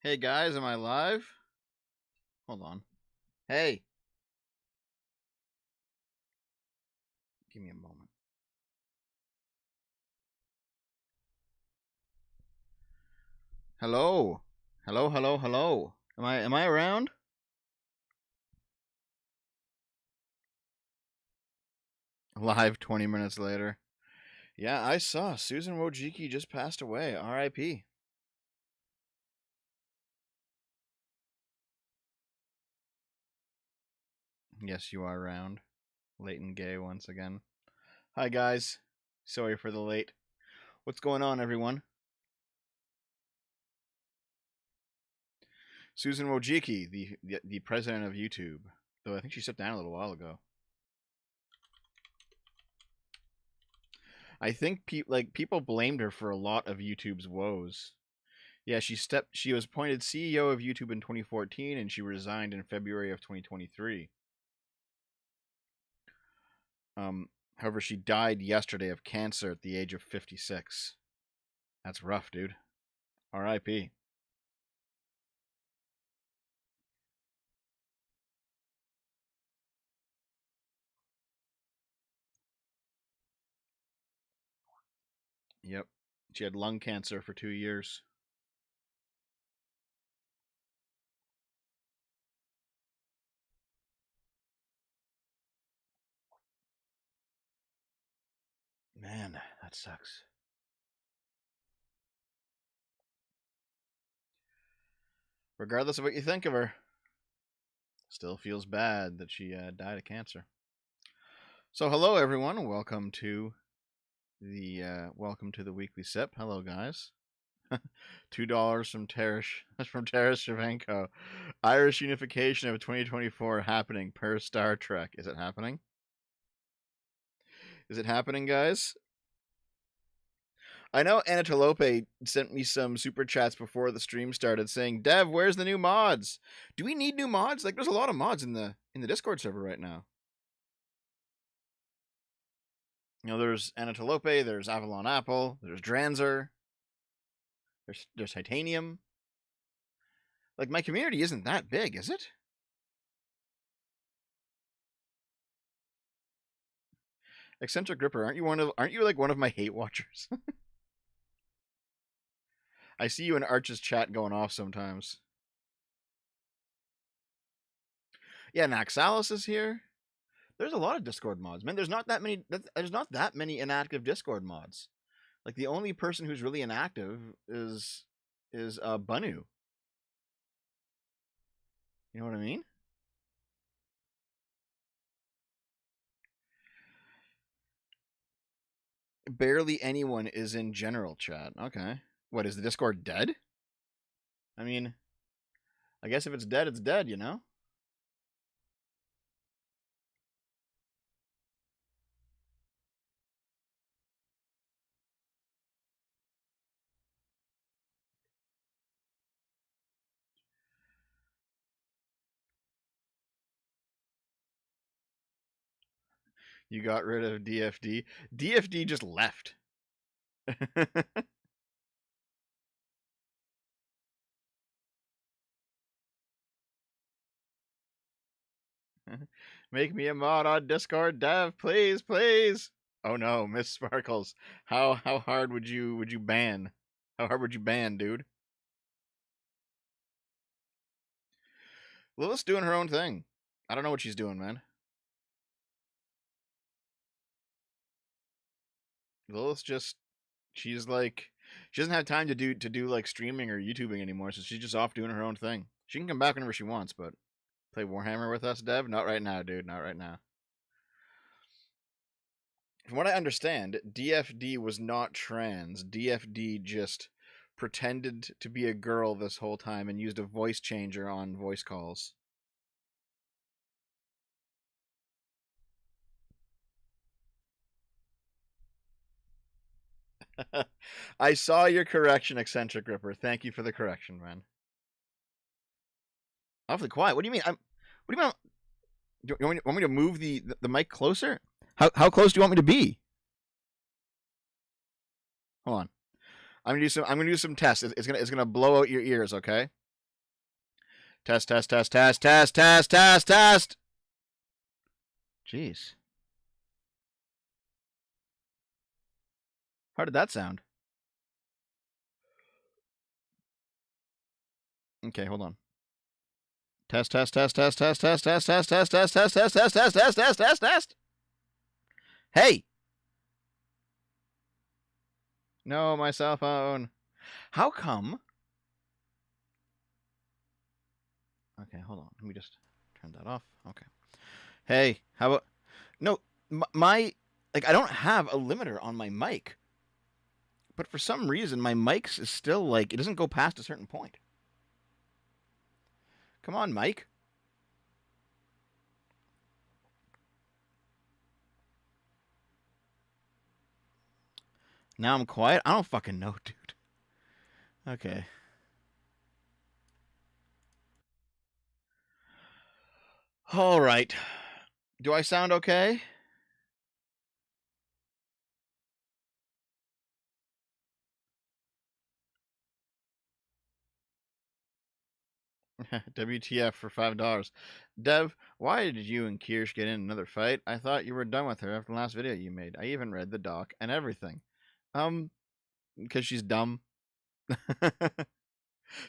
Hey guys, am I live? Hold on. Hey, give me a moment. Hello. Hello, hello, hello. Am I around? Live 20 minutes later. Yeah, I saw Susan Wojcicki just passed away. R.I.P. Yes, you are around. Leighton Gay once again. Hi guys. Sorry for the late. What's going on, everyone? Susan Wojcicki, the president of YouTube. Though I think she stepped down a little while ago. I think people blamed her for a lot of YouTube's woes. Yeah, she was appointed CEO of YouTube in 2014 and she resigned in February of 2023. However, she died yesterday of cancer at the age of 56. That's rough, dude. R.I.P. Yep. She had lung cancer for 2 years. Man, that sucks. Regardless of what you think of her, still feels bad that she died of cancer. So, hello everyone. Welcome to the weekly sip. Hello, guys. $2 from Taras Shevchenko. Irish unification of 2024 happening per Star Trek. Is it happening? Is it happening, guys? I know Anatolope sent me some super chats before the stream started saying, "Dev, where's the new mods? Do we need new mods? Like, there's a lot of mods in the Discord server right now. You know, there's Anatolope, there's Avalon Apple, there's Dranzer, there's Titanium. Like, my community isn't that big, is it? Eccentric Gripper, aren't you like one of my hate watchers? I see you in Arch's chat going off sometimes. Yeah, Naxalis is here. There's a lot of Discord mods, man. There's not that many. There's not that many inactive Discord mods. Like the only person who's really inactive is Bunu. You know what I mean? Barely anyone is in general chat. Okay. What, is the Discord dead? I mean, I guess if it's dead, it's dead, you know? You got rid of DFD. DFD just left. Make me a mod on Discord, Dev, please, please. Oh no, Miss Sparkles. How hard would you ban? How hard would you ban, dude? Lilith's doing her own thing. I don't know what she's doing, man. Lilith's just she's like she doesn't have time to do like streaming or YouTubing anymore, so she's just off doing her own thing. She can come back whenever she wants, but play Warhammer with us, Dev? Not right now, dude. Not right now. From what I understand, DFD was not trans. DFD just pretended to be a girl this whole time and used a voice changer on voice calls. I saw your correction, Eccentric Ripper. Thank you for the correction, man. Awfully quiet. What do you mean? What do you mean? Do you want me to move the mic closer? How close do you want me to be? Hold on. I'm gonna do some tests. It's gonna blow out your ears. Okay. Test, test, test, test, test, test, test, test. Jeez. How did that sound? Okay, hold on. Test, test, test, test, test, test, test, test, test, test, test, test, test, test, test, test, test, test. Hey. No, my cell phone. How come? Okay, hold on. Let me just turn that off. Okay. Hey, how about no? My like I don't have a limiter on my mic, but for some reason my mic is still like it doesn't go past a certain point. Come on, Mike. Now I'm quiet. I don't fucking know, dude. Okay. All right. Do I sound okay? WTF for $5. Dev, why did you and Kirsch get in another fight? I thought you were done with her after the last video you made. I even read the doc and everything. Because she's dumb. To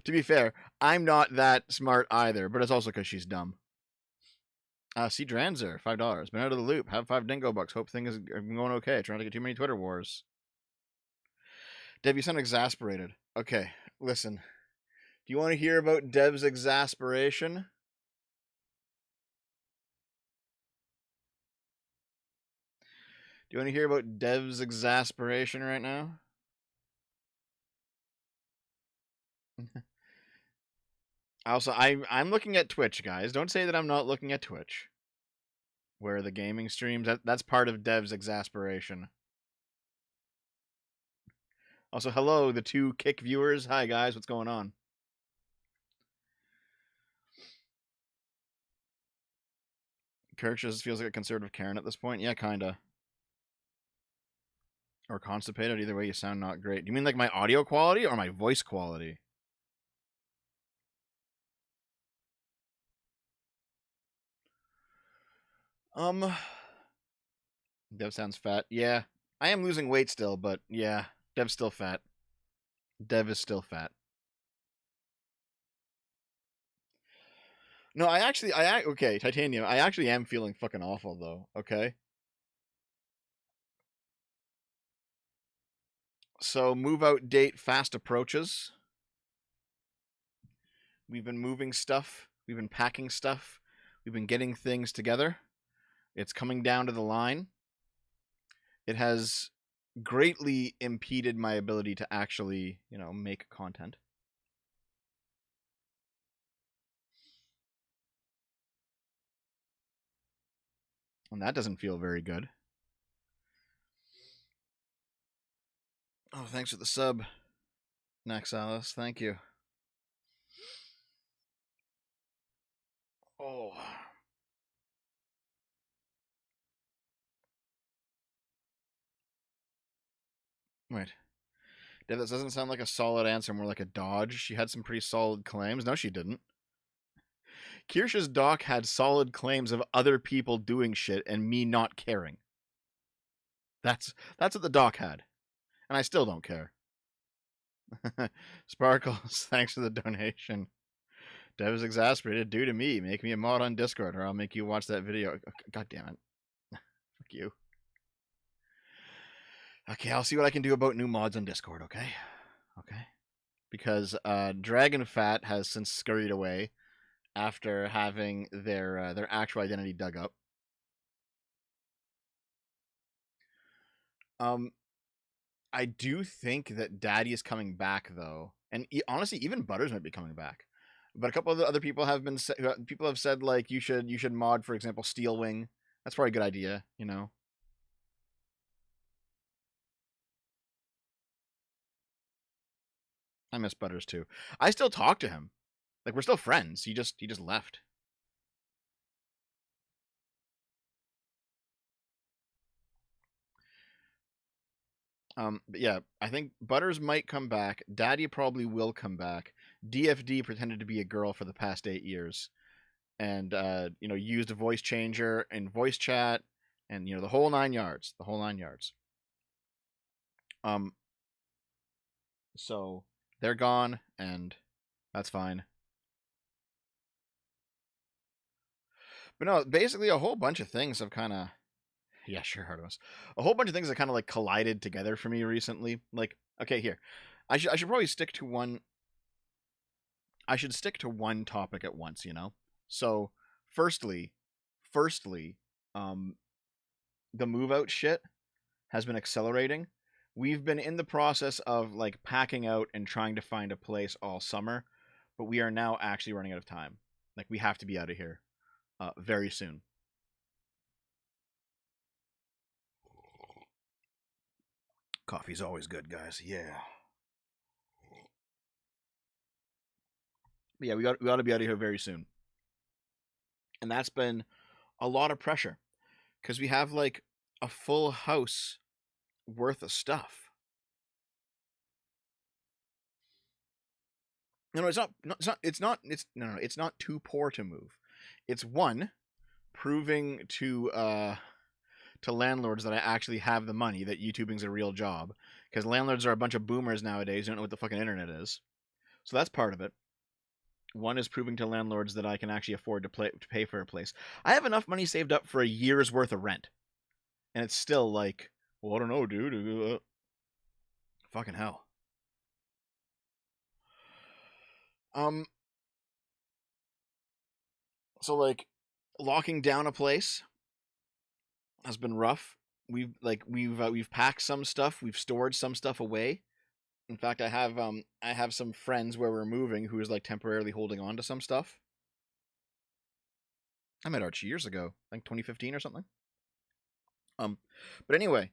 be fair, I'm not that smart either, but it's also because she's dumb. See Dranzer, $5. Been out of the loop. Have 5 dingo bucks. Hope things are going okay. Trying to get too many Twitter wars. Dev, you sound exasperated. Okay, listen. Do you want to hear about Dev's exasperation? Do you want to hear about Dev's exasperation right now? Also, I'm looking at Twitch, guys. Don't say that I'm not looking at Twitch. Where the gaming streams, that's part of Dev's exasperation. Also, hello, the 2 Kick viewers. Hi, guys. What's going on? Kirk just feels like a conservative Karen at this point. Yeah, kinda. Or constipated. Either way, you sound not great. Do you mean like my audio quality or my voice quality? Dev sounds fat. Yeah, I am losing weight still, but yeah, Dev's still fat. Dev is still fat. No, okay, Titanium. I actually am feeling fucking awful though. Okay. So move out date fast approaches. We've been moving stuff. We've been packing stuff. We've been getting things together. It's coming down to the line. It has greatly impeded my ability to actually, make content. And that doesn't feel very good. Oh, thanks for the sub, Naxalis. Thank you. Oh. Wait. That doesn't sound like a solid answer, more like a dodge. She had some pretty solid claims. No, she didn't. Kirsch's doc had solid claims of other people doing shit and me not caring. That's what the doc had. And I still don't care. Sparkles, thanks for the donation. Dev is exasperated due to me. Make me a mod on Discord or I'll make you watch that video. God damn it. Fuck you. Okay, I'll see what I can do about new mods on Discord, okay? Okay. Because Dragon Fat has since scurried away after having their actual identity dug up. I do think that Daddy is coming back though, and honestly, even Butters might be coming back. But a couple of the other people have been people have said like you should mod, for example, Steel Wing. That's probably a good idea, I miss Butters too. I still talk to him. Like we're still friends. He just left. But yeah, I think Butters might come back. Daddy probably will come back. DFD pretended to be a girl for the past 8 years, and used a voice changer and voice chat, and the whole 9 yards, the whole 9 yards. So they're gone, and that's fine. But no, basically a whole bunch of things have kind of, yeah, sure, Artemis. A whole bunch of things that kind of like collided together for me recently. Like, okay, here, I should probably stick to one. I should stick to one topic at once. So, firstly, um, the move out shit has been accelerating. We've been in the process of like packing out and trying to find a place all summer, but we are now actually running out of time. Like, we have to be out of here very soon. Coffee's always good, guys. Yeah. But yeah, we got to be out of here very soon, and that's been a lot of pressure because we have like a full house worth of stuff. No, it's not. No, it's not. It's not. It's no, no. It's not too poor to move. It's one, proving to landlords that I actually have the money, that YouTubing's a real job, because landlords are a bunch of boomers nowadays who don't know what the fucking internet is. So that's part of it. One is proving to landlords that I can actually afford to pay for a place. I have enough money saved up for a year's worth of rent, and it's still like, well, I don't know, dude. Fucking hell. Um. So like, locking down a place has been rough. We've packed some stuff, we've stored some stuff away. In fact, I have some friends where we're moving who is like temporarily holding on to some stuff. I met Archie years ago, I think 2015 or something. Um, but anyway,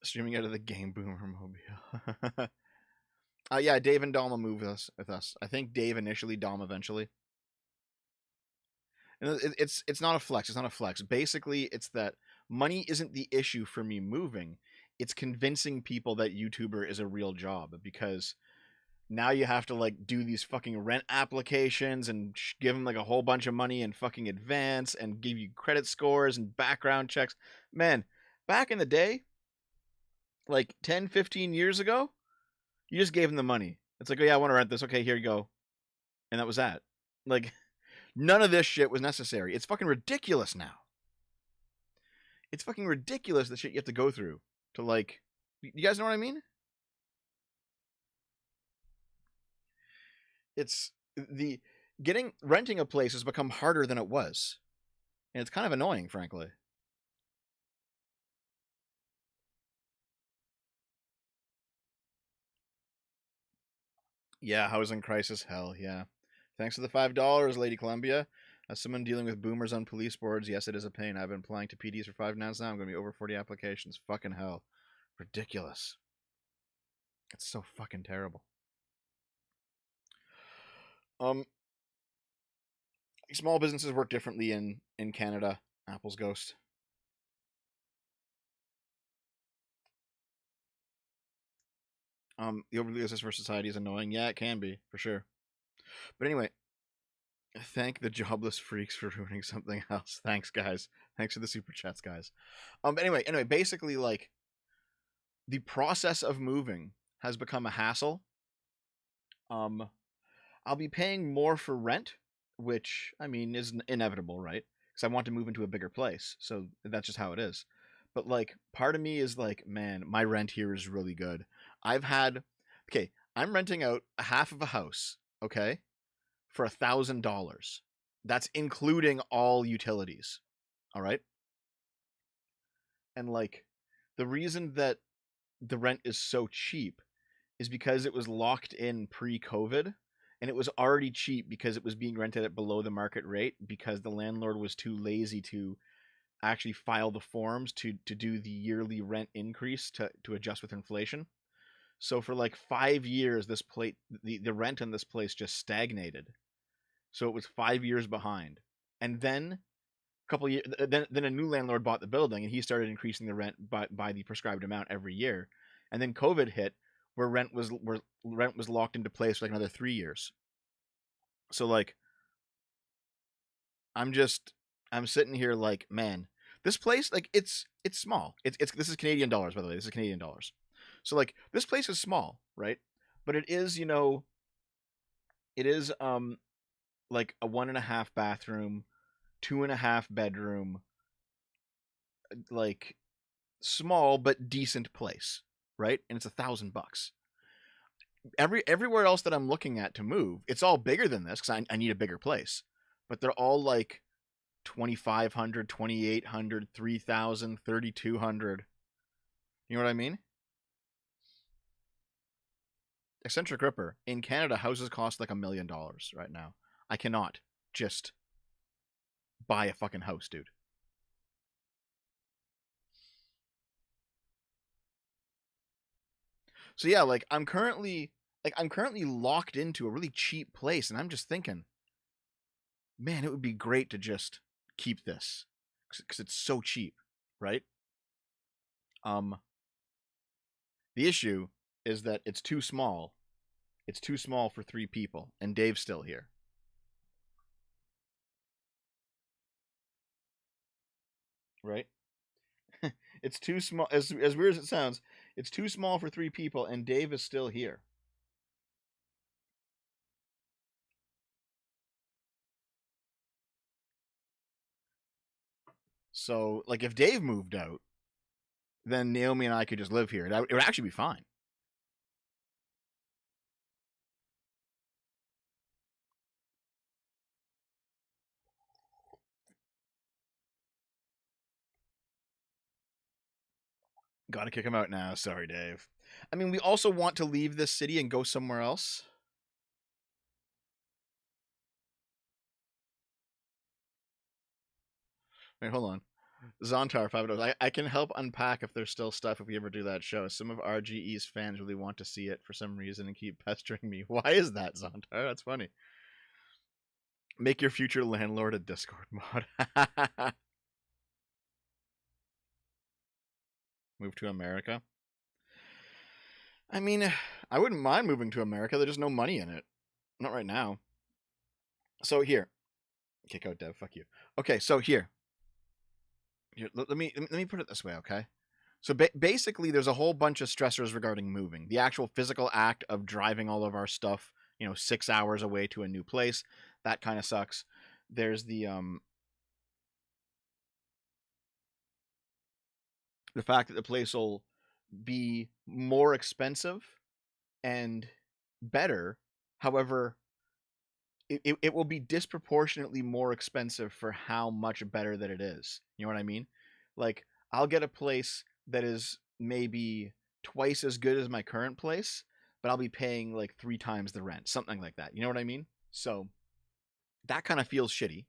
streaming out of the Game Boomer mobile. Yeah, Dave and Dom will move with us. I think Dave initially, Dom eventually. And it's not a flex. It's not a flex. Basically, it's that money isn't the issue for me moving. It's convincing people that YouTuber is a real job, because now you have to like do these fucking rent applications and give them like a whole bunch of money in fucking advance and give you credit scores and background checks. Man, back in the day, like 10, 15 years ago, you just gave them the money. It's like, oh yeah, I want to rent this. Okay, here you go. And that was that. Like, none of this shit was necessary. It's fucking ridiculous now. It's fucking ridiculous the shit you have to go through to like, you guys know what I mean? It's the renting a place has become harder than it was. And it's kind of annoying, frankly. Yeah, housing crisis, hell yeah. Thanks for the $5, Lady Columbia. As someone dealing with boomers on police boards, yes, it is a pain. I've been applying to PDs for 5 months now. I'm going to be over 40 applications. Fucking hell. Ridiculous. It's so fucking terrible. Um, Small businesses work differently in Canada. Apple's ghost. The overly assessed for society is annoying. Yeah, it can be for sure. But anyway, thank the jobless freaks for ruining something else. Thanks, guys. Thanks for the super chats, guys. Anyway, basically, like, the process of moving has become a hassle. I'll be paying more for rent, which I mean is inevitable, right? Because I want to move into a bigger place, so that's just how it is. But like, part of me is like, man, my rent here is really good. I've had, okay, I'm renting out a half of a house, okay, for $1,000. That's including all utilities. All right. And like, the reason that the rent is so cheap is because it was locked in pre-COVID, and it was already cheap because it was being rented at below the market rate, because the landlord was too lazy to actually file the forms to do the yearly rent increase to adjust with inflation. So for like 5 years, the rent in this place just stagnated. So it was 5 years behind. And then a couple years, then a new landlord bought the building, and he started increasing the rent by the prescribed amount every year. and then COVID hit, where rent was locked into place for like another 3 years. So like, I'm sitting here like, man, this place, like, it's small. It's this is Canadian dollars, by the way. This is Canadian dollars. So like, this place is small, right? But it is, it is like a 1.5 bathroom, 2.5 bedroom, like, small but decent place, right? And it's $1,000. Everywhere else that I'm looking at to move, it's all bigger than this because I need a bigger place. But they're all like 2,500, 2,800, 3,000, 3,200. You know what I mean? Eccentric Ripper. In Canada, houses cost like $1 million right now. I cannot just buy a fucking house, dude. So yeah, like I'm currently locked into a really cheap place, and I'm just thinking, man, it would be great to just keep this because it's so cheap, right? Um, the issue is that it's too small. It's too small for 3 people, and Dave's still here. Right? It's too small. As weird as it sounds, it's too small for 3 people, and Dave is still here. So, like, if Dave moved out, then Naomi and I could just live here. It would actually be fine. Gotta kick him out now. Sorry, Dave. I mean, we also want to leave this city and go somewhere else. Wait, hold on. Zontar 5 I can help unpack if there's still stuff if we ever do that show. Some of RGE's fans really want to see it for some reason and keep pestering me. Why is that, Zontar? That's funny. Make your future landlord a Discord mod. Move to America. I mean, I wouldn't mind moving to America. There's just no money in it. Not right now. So here. Kick out Dev. Fuck you. Okay, so here. Let me put it this way, okay? So basically, there's a whole bunch of stressors regarding moving. The actual physical act of driving all of our stuff, 6 hours away to a new place, that kind of sucks. There's the fact that the place will be more expensive and better. However, it will be disproportionately more expensive for how much better that it is. You know what I mean? Like, I'll get a place that is maybe twice as good as my current place, but I'll be paying like 3 times the rent, something like that. You know what I mean? So that kind of feels shitty.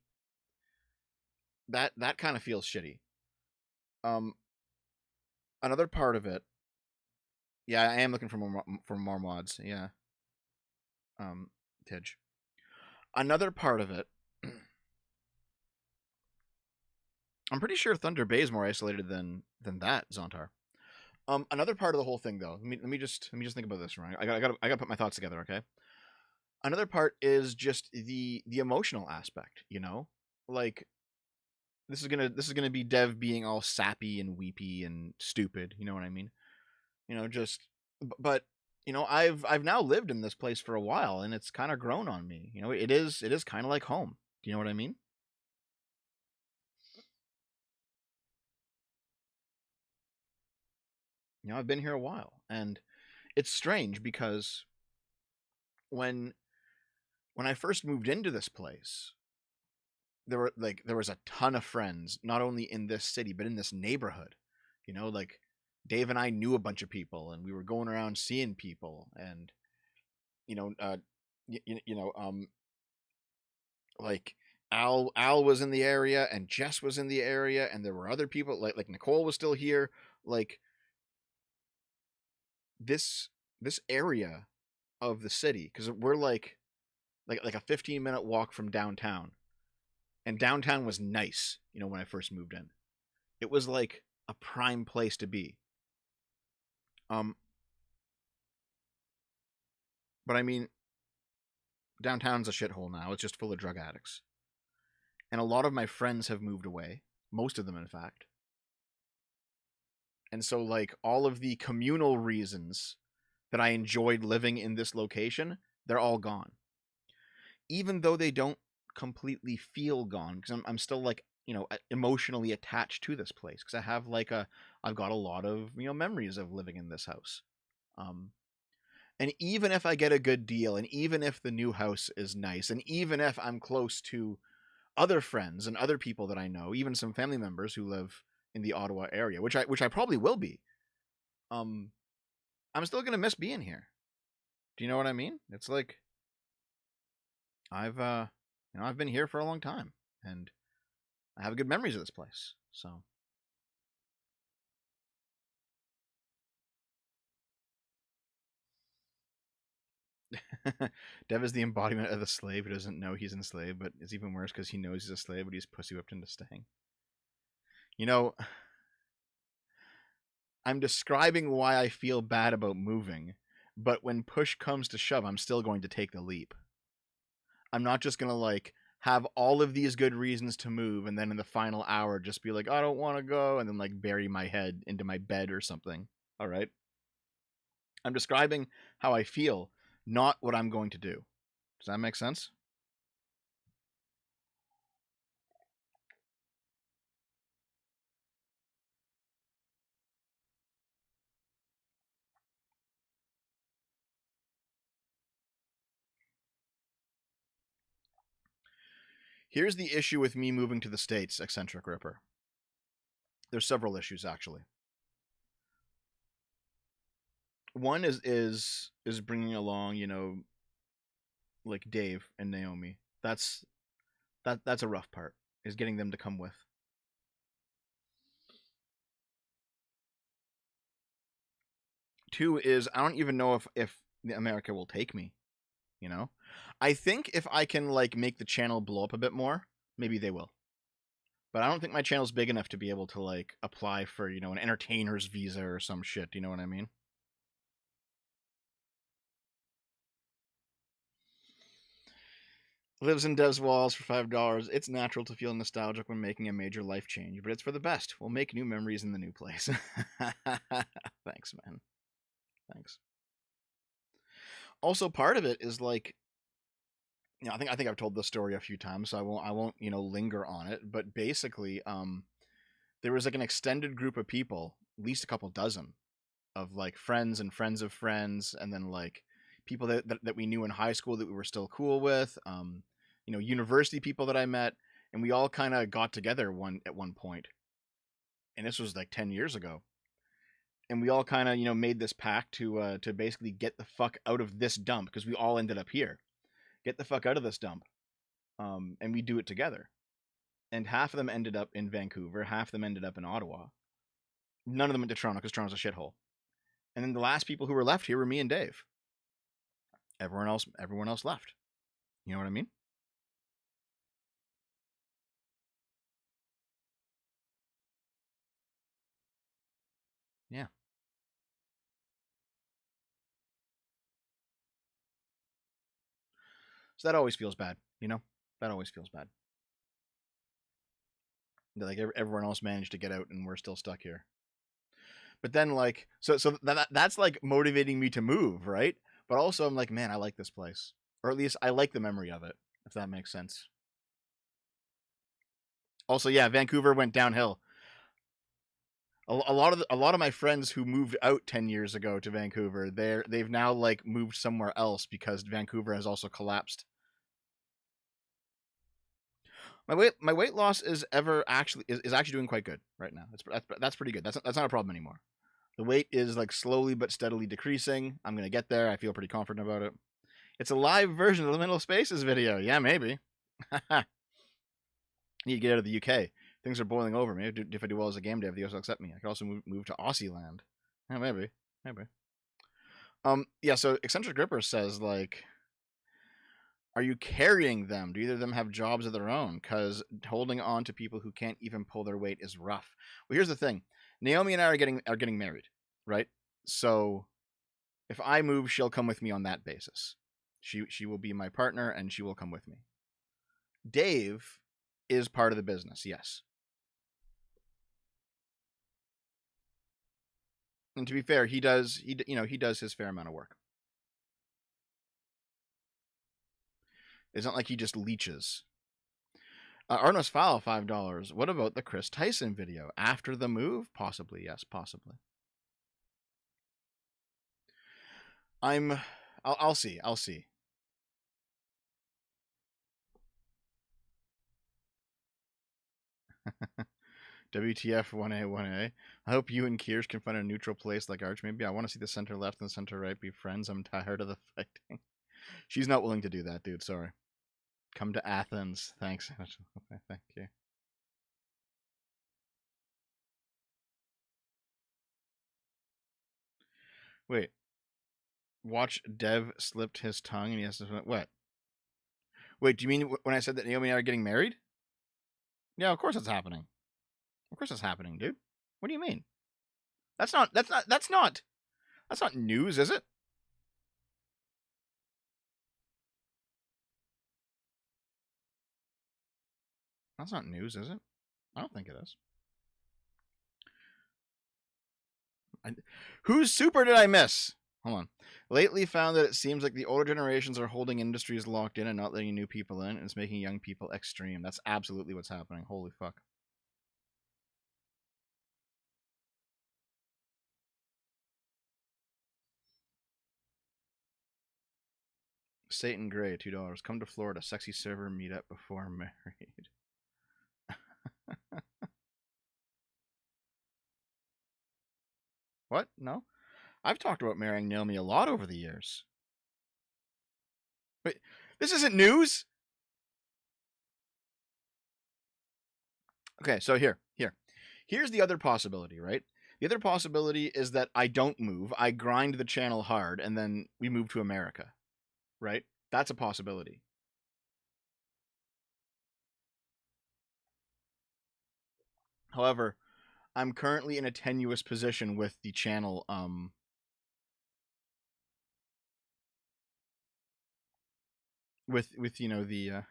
That kind of feels shitty. Um, Another part of it, yeah, I am looking for more mods. Yeah, Tidge. Another part of it, I'm pretty sure Thunder Bay is more isolated than that, Zontar. Another part of the whole thing, though. Let me just think about this. Right, I gotta put my thoughts together. Okay. Another part is just the emotional aspect. Like, this is gonna be Dev being all sappy and weepy and stupid. You know what I mean? Just, but I've now lived in this place for a while, and it's kind of grown on me. It is kind of like home. Do you know what I mean? I've been here a while, and it's strange because when when I first moved into this place, there was a ton of friends, not only in this city but in this neighborhood. Like, Dave and I knew a bunch of people, and we were going around seeing people, and you know, uh, like, Al was in the area, and Jess was in the area, and there were other people, like Nicole was still here. Like, this this area of the city, because we're like a 15-minute walk from downtown, and downtown was nice. When I first moved in, it was like a prime place to be. But I mean, downtown's a shithole now. It's just full of drug addicts. And a lot of my friends have moved away. Most of them, in fact. And so, like, all of the communal reasons that I enjoyed living in this location, they're all gone. Even though they don't completely feel gone, because I'm still, like, emotionally attached to this place, because I've got a lot of, memories of living in this house. And even if I get a good deal, and even if the new house is nice, and even if I'm close to other friends and other people that I know, even some family members who live in the Ottawa area, which I probably will be, I'm still gonna miss being here. Do you know what I mean? It's like I've been here for a long time, and I have good memories of this place. So Dev is the embodiment of the slave who doesn't know he's enslaved, but it's even worse because he knows he's a slave, but he's pussy whipped into staying. You know, I'm describing why I feel bad about moving, but when push comes to shove, I'm still going to take the leap. I'm not just gonna like have all of these good reasons to move and then in the final hour just be like, I don't want to go, and then like bury my head into my bed or something. All right. I'm describing how I feel, not what I'm going to do. Does that make sense? Here's the issue with me moving to the States, Eccentric Ripper. There's several issues actually. One is bringing along, like Dave and Naomi. That's a rough part. Is getting them to come with. Two is I don't even know if America will take me. You know, I think if I can like make the channel blow up a bit more, maybe they will. But I don't think my channel's big enough to be able to like apply for an entertainer's visa or some shit. Do you know what I mean? Lives in Dev's walls for $5. It's natural to feel nostalgic when making a major life change, but it's for the best. We'll make new memories in the new place. Thanks, man. Thanks. Also, part of it is like, I think I've told this story a few times, so I won't linger on it. But basically, there was like an extended group of people, at least a couple dozen, of like friends and friends of friends, and then like people that we knew in high school that we were still cool with, university people that I met, and we all kind of got together at one point, and this was like 10 years ago, and we all kind of made this pact to basically get the fuck out of this dump because we all ended up here, get the fuck out of this dump, and we do it together. And half of them ended up in Vancouver, half of them ended up in Ottawa. None of them went to Toronto because Toronto's a shithole. And then the last people who were left here were me and Dave. Everyone else left. You know what I mean? Yeah. So that always feels bad, That always feels bad. Like everyone else managed to get out and we're still stuck here. But then like so that's like motivating me to move, right? But also I'm like, man, I like this place. Or at least I like the memory of it, if that makes sense. Also, yeah, Vancouver went downhill. A lot of my friends who moved out 10 years ago to Vancouver, they've now like moved somewhere else because Vancouver has also collapsed. My weight loss is actually doing quite good right now. That's pretty good. That's not a problem anymore. The weight is like slowly but steadily decreasing. I'm gonna get there. I feel pretty confident about it. It's a live version of the Middle Spaces video. Yeah, maybe. Need to get out of the UK. Things are boiling over. Maybe if I do well as a game dev, the US will accept me. I could also move to Aussie land. Yeah, maybe. Yeah. So Eccentric Gripper says like, are you carrying them? Do either of them have jobs of their own? Because holding on to people who can't even pull their weight is rough. Well, here's the thing: Naomi and I are getting married, right? So If I move, she'll come with me on that basis. She will be my partner and she will come with me. Dave is part of the business, yes. And to be fair, he does his fair amount of work. It's not like he just leeches. Arnos Fowl, $5. What about the Chris Tyson video? After the move? Possibly, yes, possibly. I'll see. WTF 1A. I hope you and Kiers can find a neutral place like Arch. Maybe I want to see the center left and center right be friends. I'm tired of the fighting. She's not willing to do that, dude. Sorry. Come to Athens. Thanks. Thank you. Wait. Watch Dev slipped his tongue and he has to. What? Wait, do you mean when I said that Naomi and I are getting married? Yeah, of course it's happening. Of course it's happening, dude. What do you mean? That's not news, is it? That's not news, is it? I don't think it is. Whose super did I miss? Hold on. Lately found that it seems like the older generations are holding industries locked in and not letting new people in, and it's making young people extreme. That's absolutely what's happening. Holy fuck. Satan Gray, $2. Come to Florida. Sexy server meetup before married. What? No? I've talked about marrying Naomi a lot over the years. Wait, this isn't news? Okay, so here's the other possibility, right? The other possibility is that I don't move, I grind the channel hard, and then we move to America, right? That's a possibility. However, I'm currently in a tenuous position with the channel, with the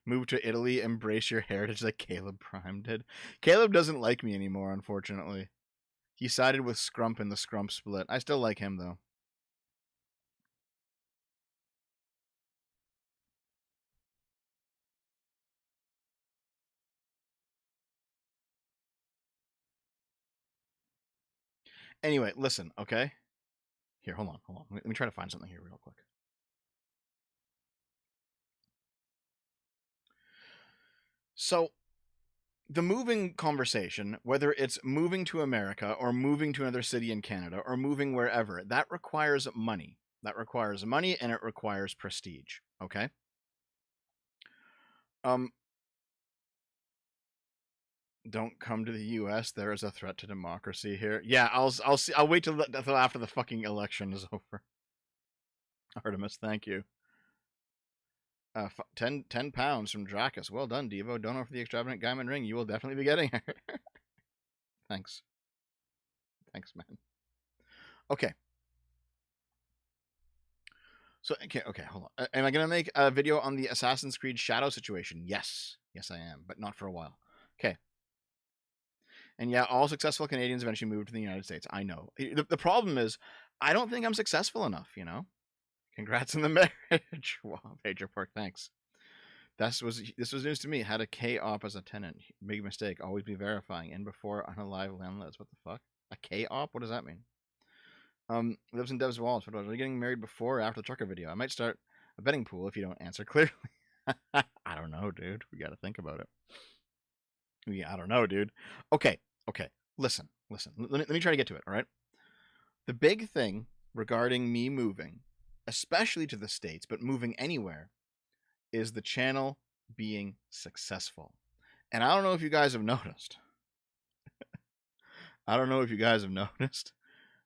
move to Italy, embrace your heritage like Caleb Prime did. Caleb doesn't like me anymore, unfortunately. He sided with Scrump in the Scrump split. I still like him, though. Anyway, listen, okay? Here, hold on. Let me try to find something here real quick. So, the moving conversation, whether it's moving to America or moving to another city in Canada or moving wherever, that requires money. That requires money and it requires prestige, okay? Don't come to the U.S. There is a threat to democracy here. Yeah, I'll see. I'll wait till after the fucking election is over. Artemis, thank you. 10 pounds from Dracus. Well done, Devo. Don't offer the extravagant Gaiman ring. You will definitely be getting her. Thanks. Thanks, man. Okay. So, okay, hold on. Am I going to make a video on the Assassin's Creed Shadow situation? Yes. Yes, I am, but not for a while. Okay. And yeah, all successful Canadians eventually moved to the United States. I know. The problem is, I don't think I'm successful enough, you know? Congrats on the marriage. Wow, Page report, thanks. This was news to me. Had a K-op as a tenant. Big mistake. Always be verifying. In before unalive landlords. What the fuck? A K-op? What does that mean? Lives in Dev's Walls. Are you getting married before or after the trucker video? I might start a betting pool if you don't answer clearly. I don't know, dude. We got to think about it. I don't know, dude. Okay. Listen. Let me try to get to it, all right? The big thing regarding me moving, especially to the States, but moving anywhere, is the channel being successful. And I don't know if you guys have noticed.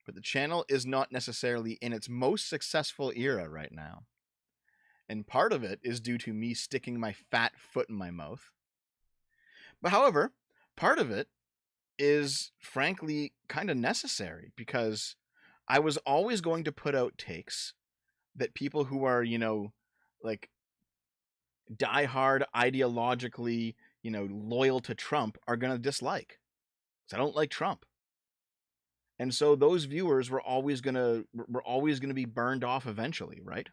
But the channel is not necessarily in its most successful era right now. And part of it is due to me sticking my fat foot in my mouth. But however, part of it is frankly kind of necessary because I was always going to put out takes that people who are, like diehard ideologically, loyal to Trump are going to dislike. Because I don't like Trump. And so those viewers were always gonna be burned off eventually, right?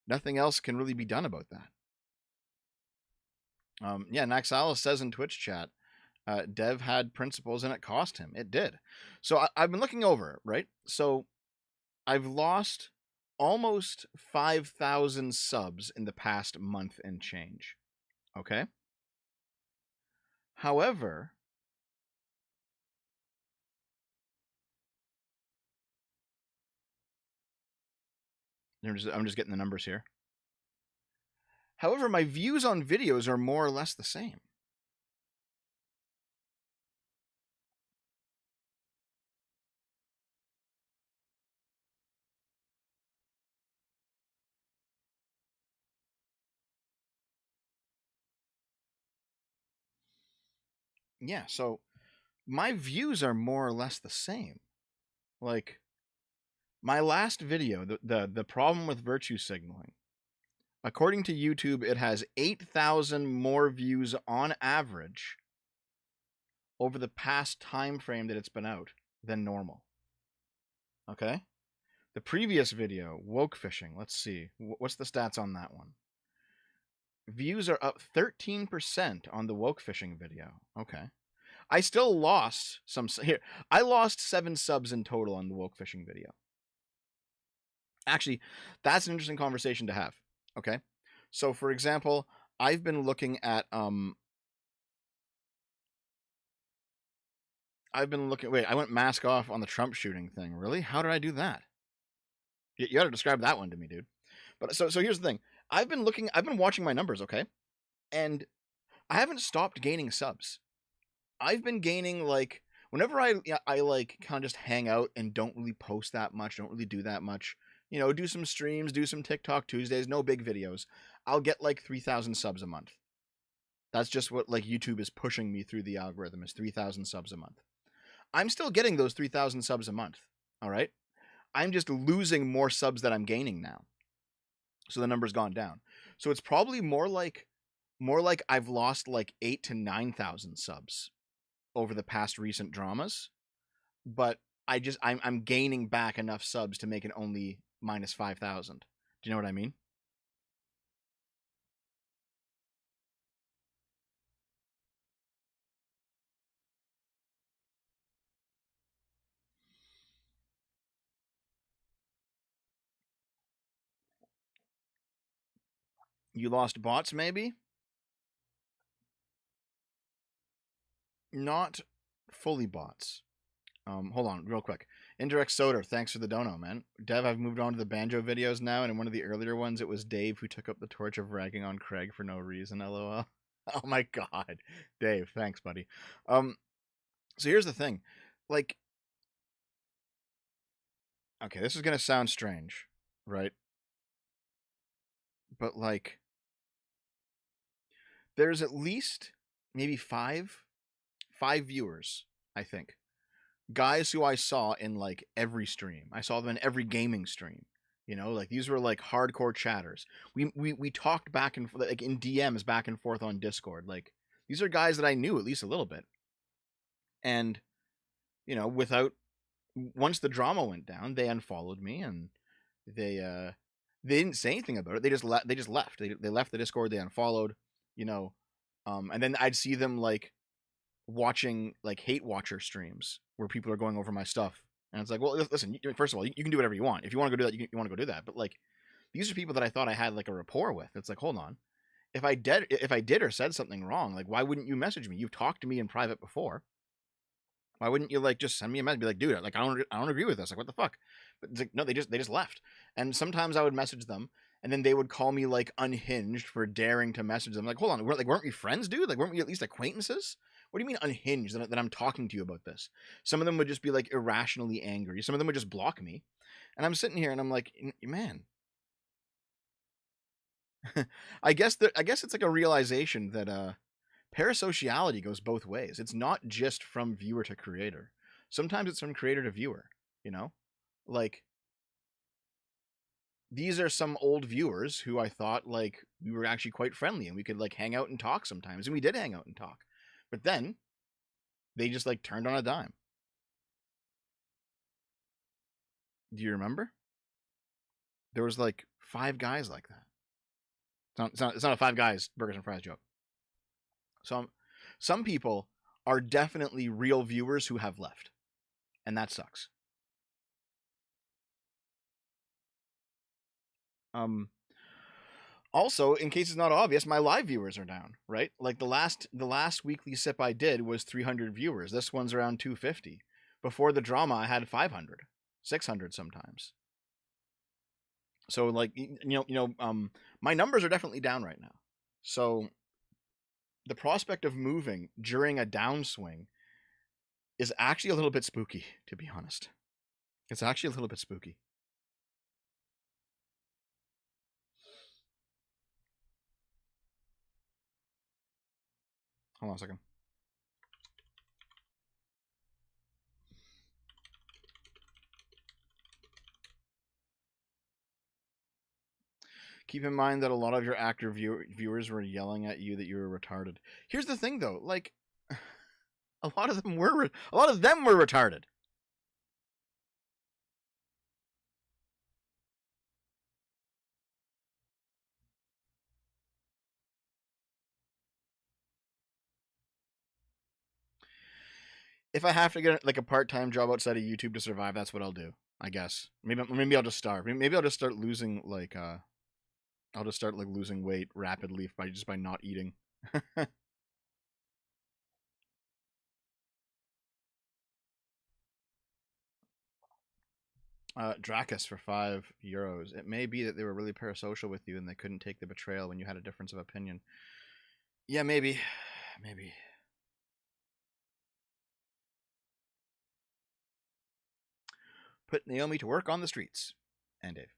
Nothing else can really be done about that. Yeah, Naxalis says in Twitch chat, Dev had principles and it cost him. It did. So I've been looking over, right? So I've lost almost 5,000 subs in the past month and change. Okay? However, I'm just getting the numbers here. However, my views on videos are more or less the same. Yeah, so my views are more or less the same. Like my last video, the problem with virtue signaling. According to YouTube, it has 8,000 more views on average over the past time frame that it's been out than normal. Okay? The previous video, woke fishing, let's see. What's the stats on that one? Views are up 13% on the woke fishing video. Okay. I still lost some here. I lost 7 subs in total on the woke fishing video. Actually, that's an interesting conversation to have. Okay? So for example, I've been looking at wait, I went mask off on the Trump shooting thing. Really? How did I do that? You got to describe that one to me, dude. But so here's the thing. I've been watching my numbers, okay? And I haven't stopped gaining subs. I've been gaining like whenever I like kind of just hang out and don't really post that much, don't really do that much. Do some streams, do some TikTok Tuesdays, no big videos. I'll get like 3,000 subs a month. That's just what like YouTube is pushing me through the algorithm is 3,000 subs a month. I'm still getting those 3,000 subs a month. All right? I'm just losing more subs that I'm gaining now. So the number's gone down. So it's probably more like I've lost like 8 to 9,000 subs over the past recent dramas, but I'm gaining back enough subs to make it only minus 5,000. Do you know what I mean? You lost bots maybe? Not fully bots. Hold on, real quick. Indirect Soda, thanks for the dono, man. Dev, I've moved on to the banjo videos now, and in one of the earlier ones, it was Dave who took up the torch of ragging on Craig for no reason. LOL. Oh my god, Dave, thanks, buddy. So here's the thing, like, okay, this is gonna sound strange, right? But like, there's at least maybe five viewers, I think, guys who I saw in like every stream. I saw them in every gaming stream. Like these were like hardcore chatters. We talked back and like in DMs back and forth on Discord. Like these are guys that I knew at least a little bit. And without once the drama went down, they unfollowed me and they didn't say anything about it. They just left. They left the Discord. They unfollowed. And then I'd see them like watching like hate watcher streams where people are going over my stuff, and it's like, well, listen, first of all, you can do whatever you want. If you want to go do that, you want to go do that. But like, these are people that I thought I had like a rapport with. It's like, hold on, if I did or said something wrong, like, why wouldn't you message me? You've talked to me in private before. Why wouldn't you like just send me a message? Be like, dude, like I don't agree with this. Like, what the fuck? But it's like, no, they just left. And sometimes I would message them, and then they would call me like unhinged for daring to message them. Like, hold on, weren't we friends, dude? Like, weren't we at least acquaintances? What do you mean unhinged that I'm talking to you about this? Some of them would just be like irrationally angry. Some of them would just block me. And I'm sitting here and I'm like, man. I guess it's like a realization that parasociality goes both ways. It's not just from viewer to creator. Sometimes it's from creator to viewer. you know? Like, these are some old viewers who I thought, like, we were actually quite friendly and we could, like, hang out and talk sometimes. And we did hang out and talk. But then they just, like, turned on a dime. Do you remember? There was, like, 5 guys like that. It's not a 5 guys burgers and fries joke. So some people are definitely real viewers who have left. And that sucks. Also, in case it's not obvious, my live viewers are down, right? Like the last weekly sip I did was 300 viewers. This one's around 250. Before the drama, I had 500, 600 sometimes. So like my numbers are definitely down right now. So the prospect of moving during a downswing is actually a little bit spooky, to be honest. It's actually a little bit spooky. Hold on a second. Keep in mind that a lot of your actor viewers were yelling at you that you were retarded. Here's the thing, though. Like, a lot of them were retarded. If I have to get like a part-time job outside of YouTube to survive, that's what I'll do. I guess. Maybe I'll just starve. Maybe I'll just start losing like I'll just start like losing weight rapidly by not eating. Dracus for €5. It may be that they were really parasocial with you and they couldn't take the betrayal when you had a difference of opinion. Yeah, maybe. Maybe. Put Naomi to work on the streets. And Dave.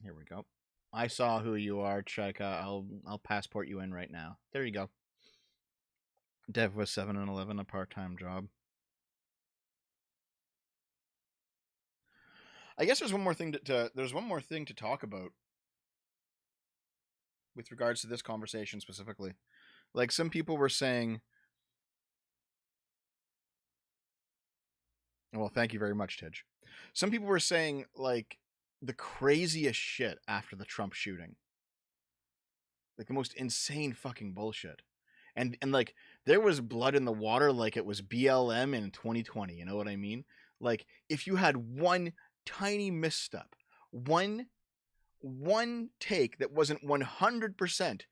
Here we go. I saw who you are, Chika. I'll passport you in right now. There you go. Dev was 7 and 11, a part-time job. I guess there's one more thing to talk about with regards to this conversation specifically. Like some people were saying, well, thank you very much, Tidge. Some people were saying like the craziest shit after the Trump shooting. Like the most insane fucking bullshit. And like there was blood in the water like it was BLM in 2020, you know what I mean? Like if you had one tiny misstep, one take that wasn't 100%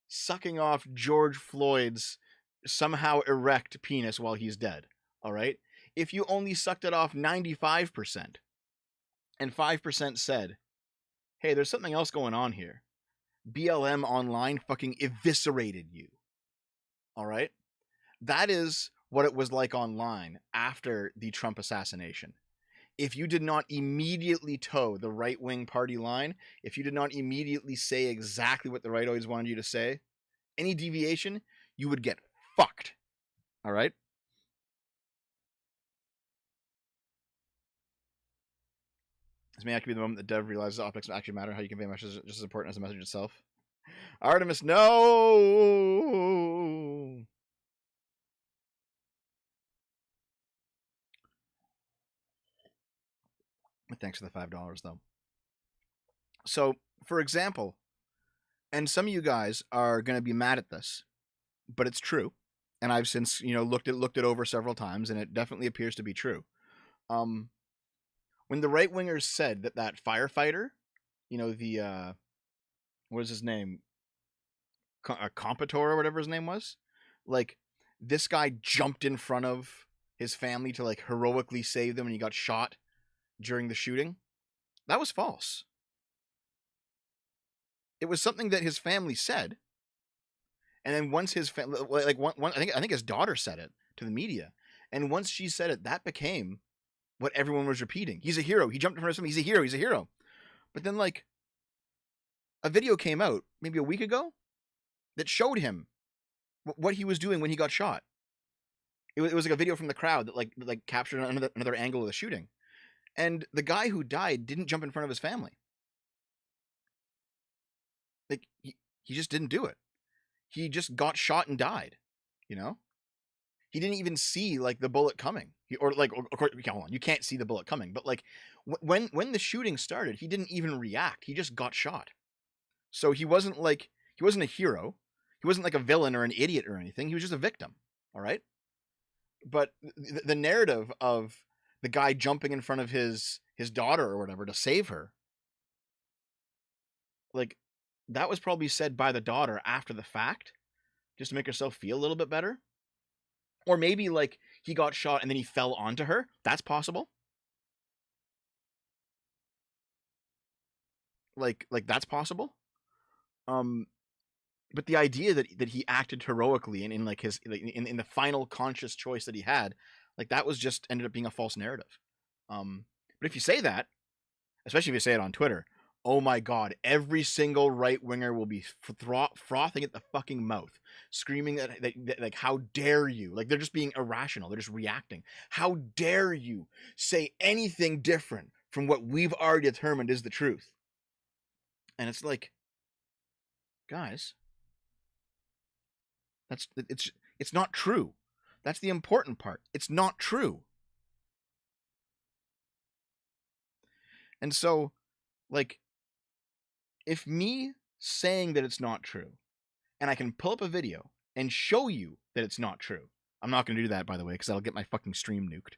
sucking off George Floyd's somehow erect penis while he's dead, all right? If you only sucked it off 95% and 5% said, hey, there's something else going on here. BLM online fucking eviscerated you. All right? That is what it was like online after the Trump assassination. If you did not immediately toe the right-wing party line, if you did not immediately say exactly what the rightoids wanted you to say, any deviation, you would get fucked. All right? This may actually be the moment that Dev realizes optics actually matter. How you convey a message is just as important as the message itself. Artemis, no! Thanks for the $5, though. So, for example, and some of you guys are going to be mad at this, but it's true. And I've since, looked it over several times, and it definitely appears to be true. When the right wingers said that firefighter, the what is his name, Competitor or whatever his name was, like this guy jumped in front of his family to like heroically save them when he got shot during the shooting. That was false. It was something that his family said, and then once his family, like one, I think his daughter said it to the media, and once she said it, that became what everyone was repeating. He's a hero. He jumped in front of somebody. He's a hero. He's a hero. But then, like, a video came out maybe a week ago that showed him what he was doing when he got shot. It was like a video from the crowd that like captured another angle of the shooting, and the guy who died didn't jump in front of his family. Like he just didn't do it. He just got shot and died. You know, he didn't even see like the bullet coming. Or hold on, you can't see the bullet coming, but like when the shooting started, he didn't even react. He just got shot. So he wasn't a hero. He wasn't like a villain or an idiot or anything. He was just a victim. All right. But the narrative of the guy jumping in front of his daughter or whatever to save her, like that was probably said by the daughter after the fact, just to make herself feel a little bit better. Or maybe like he got shot and then he fell onto her. That's possible. Like that's possible. But the idea that he acted heroically and in like his in the final conscious choice that he had, like that was just ended up being a false narrative. But if you say that, especially if you say it on Twitter, oh my god, every single right winger will be frothing at the fucking mouth, screaming that like how dare you? Like they're just being irrational. They're just reacting. How dare you say anything different from what we've already determined is the truth? And it's like, guys, it's not true. That's the important part. It's not true. And so, like, if me saying that it's not true, and I can pull up a video and show you that it's not true, I'm not going to do that, by the way, because I'll get my fucking stream nuked.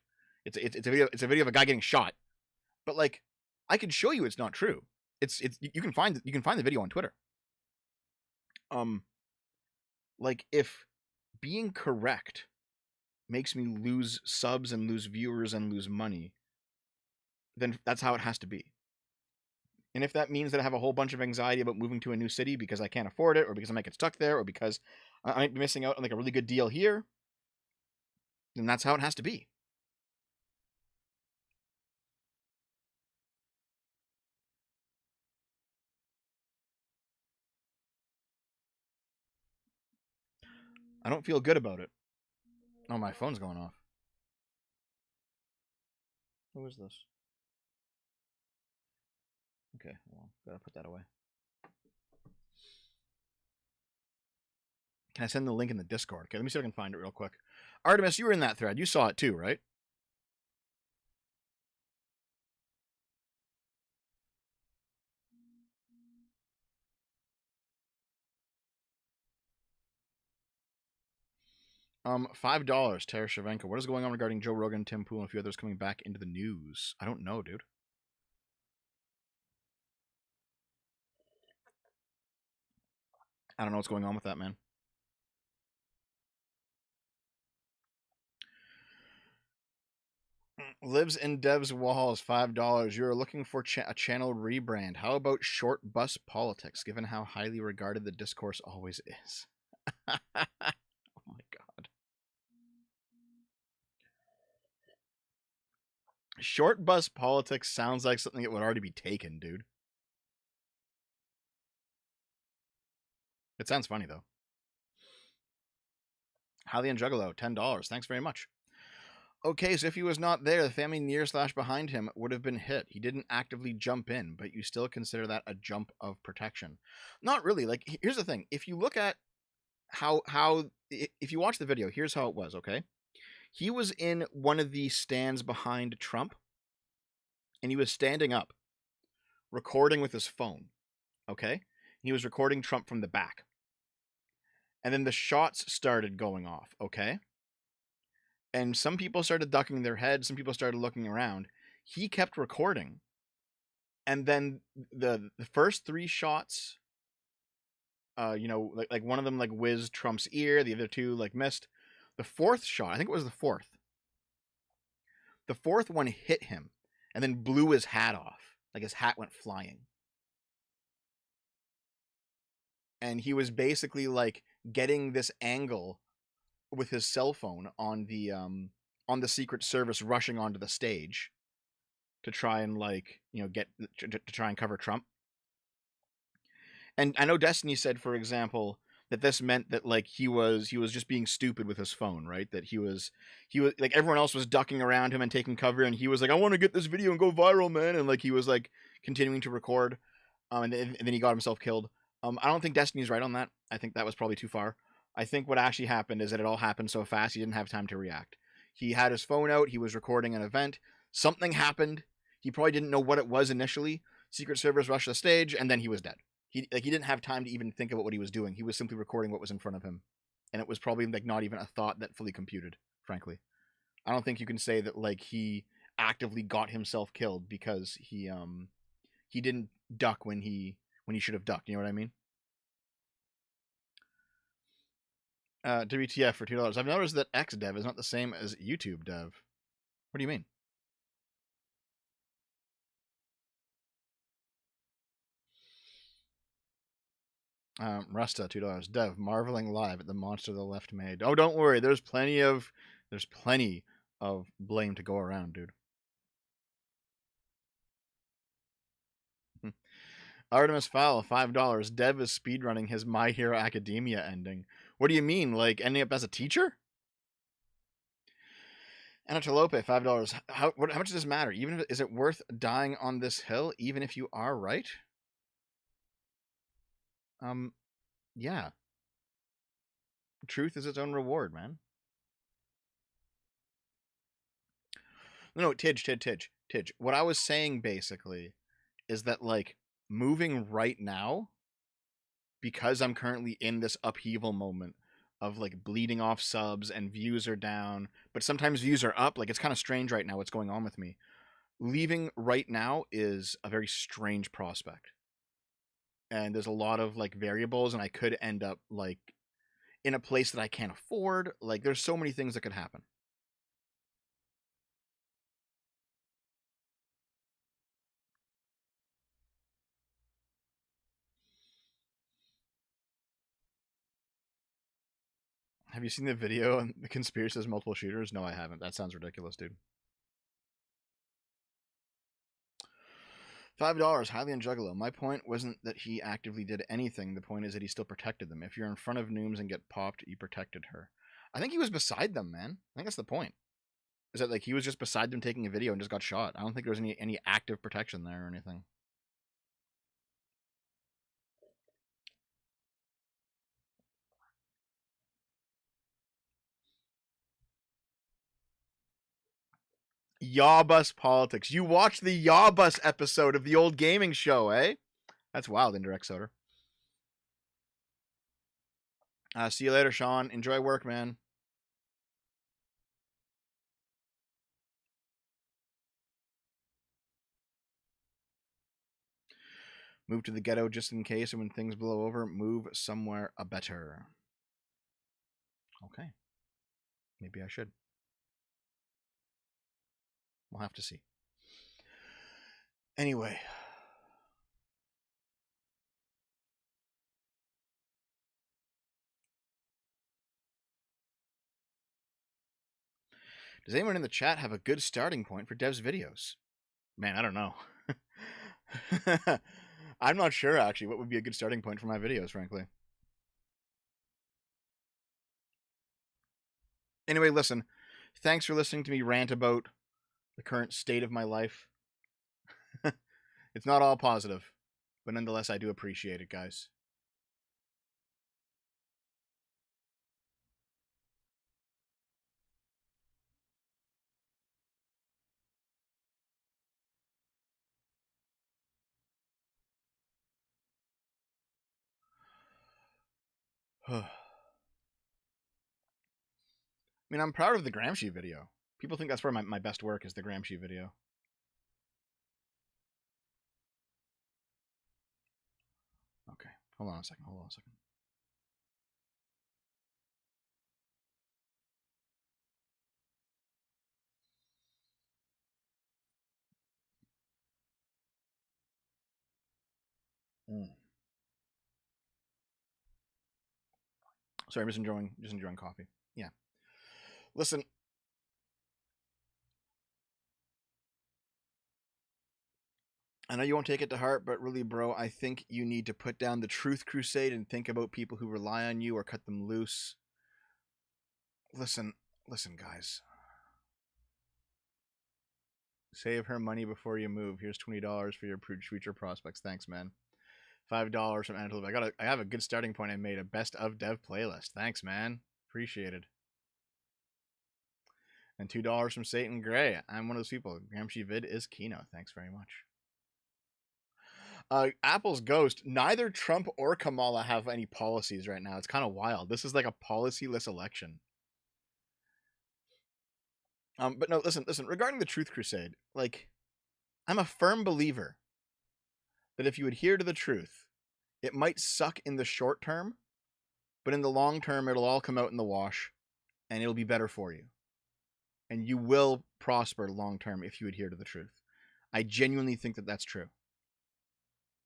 It's a video of a guy getting shot, but like, I could show you it's not true. It's you can find the video on Twitter. Like if being correct makes me lose subs and lose viewers and lose money, then that's how it has to be. And if that means that I have a whole bunch of anxiety about moving to a new city because I can't afford it, or because I might get stuck there, or because I might be missing out on like a really good deal here, then that's how it has to be. I don't feel good about it. Oh, my phone's going off. Who is this? Okay, well, gotta put that away. Can I send the link in the Discord? Okay, let me see if I can find it real quick. Artemis, you were in that thread. You saw it too, right? $5, Tara Shevchenko. What is going on regarding Joe Rogan, Tim Pool, and a few others coming back into the news? I don't know, dude. I don't know what's going on with that, man. Lives in Dev's walls, $5. You're looking for a channel rebrand. How about short bus politics, given how highly regarded the discourse always is? Oh my god. Short bus politics sounds like something that would already be taken, dude. It sounds funny, though. Hallie and Juggalo, $10. Thanks very much. Okay, so if he was not there, the family near/behind him would have been hit. He didn't actively jump in, but you still consider that a jump of protection. Not really. Like, here's the thing. If you look at if you watch the video, here's how it was, okay? He was in one of the stands behind Trump, and he was standing up, recording with his phone, okay? He was recording Trump from the back. And then the shots started going off, okay? And some people started ducking their heads, some people started looking around. He kept recording. And then the first 3 shots, like one of them like whizzed Trump's ear, the other 2 like missed. The 4th shot, I think it was the 4th. The 4th one hit him and then blew his hat off. Like his hat went flying. And he was basically like getting this angle with his cell phone on the Secret Service rushing onto the stage to try and like, get to try and cover Trump. And I know Destiny said, for example, that this meant that like he was just being stupid with his phone, right? That he was like everyone else was ducking around him and taking cover, and he was like, I want to get this video and go viral, man, and like he was like continuing to record, and then he got himself killed. I don't think Destiny's right on that. I think that was probably too far. I think what actually happened is that it all happened so fast he didn't have time to react. He had his phone out. He was recording an event. Something happened. He probably didn't know what it was initially. Secret Service rushed the stage, and then he was dead. He didn't have time to even think about what he was doing. He was simply recording what was in front of him, and it was probably like not even a thought that fully computed. Frankly, I don't think you can say that like he actively got himself killed because he didn't duck when he should have ducked. You know what I mean? WTF for $2. I've noticed that XDev is not the same as YouTube dev. What do you mean? Rusta, $2. Dev, marveling live at the monster the left made. Oh, don't worry. There's plenty of blame to go around, dude. Artemis Fowl, $5. Dev is speedrunning his My Hero Academia ending. What do you mean? Like ending up as a teacher? Anatolope, $5. How much does this matter? Even if is it worth dying on this hill, even if you are right? Um, yeah. Truth is its own reward, man. No, Tidge. What I was saying basically is that like moving right now, because I'm currently in this upheaval moment of like bleeding off subs and views are down, but sometimes views are up. Like it's kind of strange right now what's going on with me. Leaving right now is a very strange prospect. And there's a lot of like variables, and I could end up like in a place that I can't afford. Like there's so many things that could happen. Have you seen the video on the conspiracy as multiple shooters? No, I haven't. That sounds ridiculous, dude. $5, highly on Juggalo. My point wasn't that he actively did anything. The point is that he still protected them. If you're in front of Nooms and get popped, you protected her. I think he was beside them, man. I think that's the point. Is that like he was just beside them taking a video and just got shot. I don't think there was any active protection there or anything. Yawbus politics. You watched the Yawbus episode of the old gaming show, eh? That's wild, Indirect Soda. See you later, Sean. Enjoy work, man. Move to the ghetto just in case, and when things blow over, move somewhere a better. Okay. Maybe I should. We'll have to see. Anyway. Does anyone in the chat have a good starting point for Dev's videos? Man, I don't know. I'm not sure, actually, what would be a good starting point for my videos, frankly. Anyway, listen. Thanks for listening to me rant about the current state of my life. It's not all positive, but nonetheless, I do appreciate it, guys. I mean, I'm proud of the Gramsci video. People think that's where my best work is, the Gramsci video. Okay, hold on a second. Sorry, I'm just enjoying coffee. Yeah. Listen, I know you won't take it to heart, but really, bro, I think you need to put down the truth crusade and think about people who rely on you or cut them loose. Listen, guys. Save her money before you move. Here's $20 for your future prospects. Thanks, man. $5 from Anatol. I have a good starting point. I made a best of dev playlist. Thanks, man. Appreciated. And $2 from Satan Gray. I'm one of those people. Gramsci vid is Kino. Thanks very much. Apple's Ghost. Neither Trump or Kamala have any policies right now. It's kind of wild. This is like a policyless election. But no, listen. Regarding the Truth Crusade, like, I'm a firm believer that if you adhere to the truth, it might suck in the short term, but in the long term, it'll all come out in the wash, and it'll be better for you. And you will prosper long term if you adhere to the truth. I genuinely think that that's true.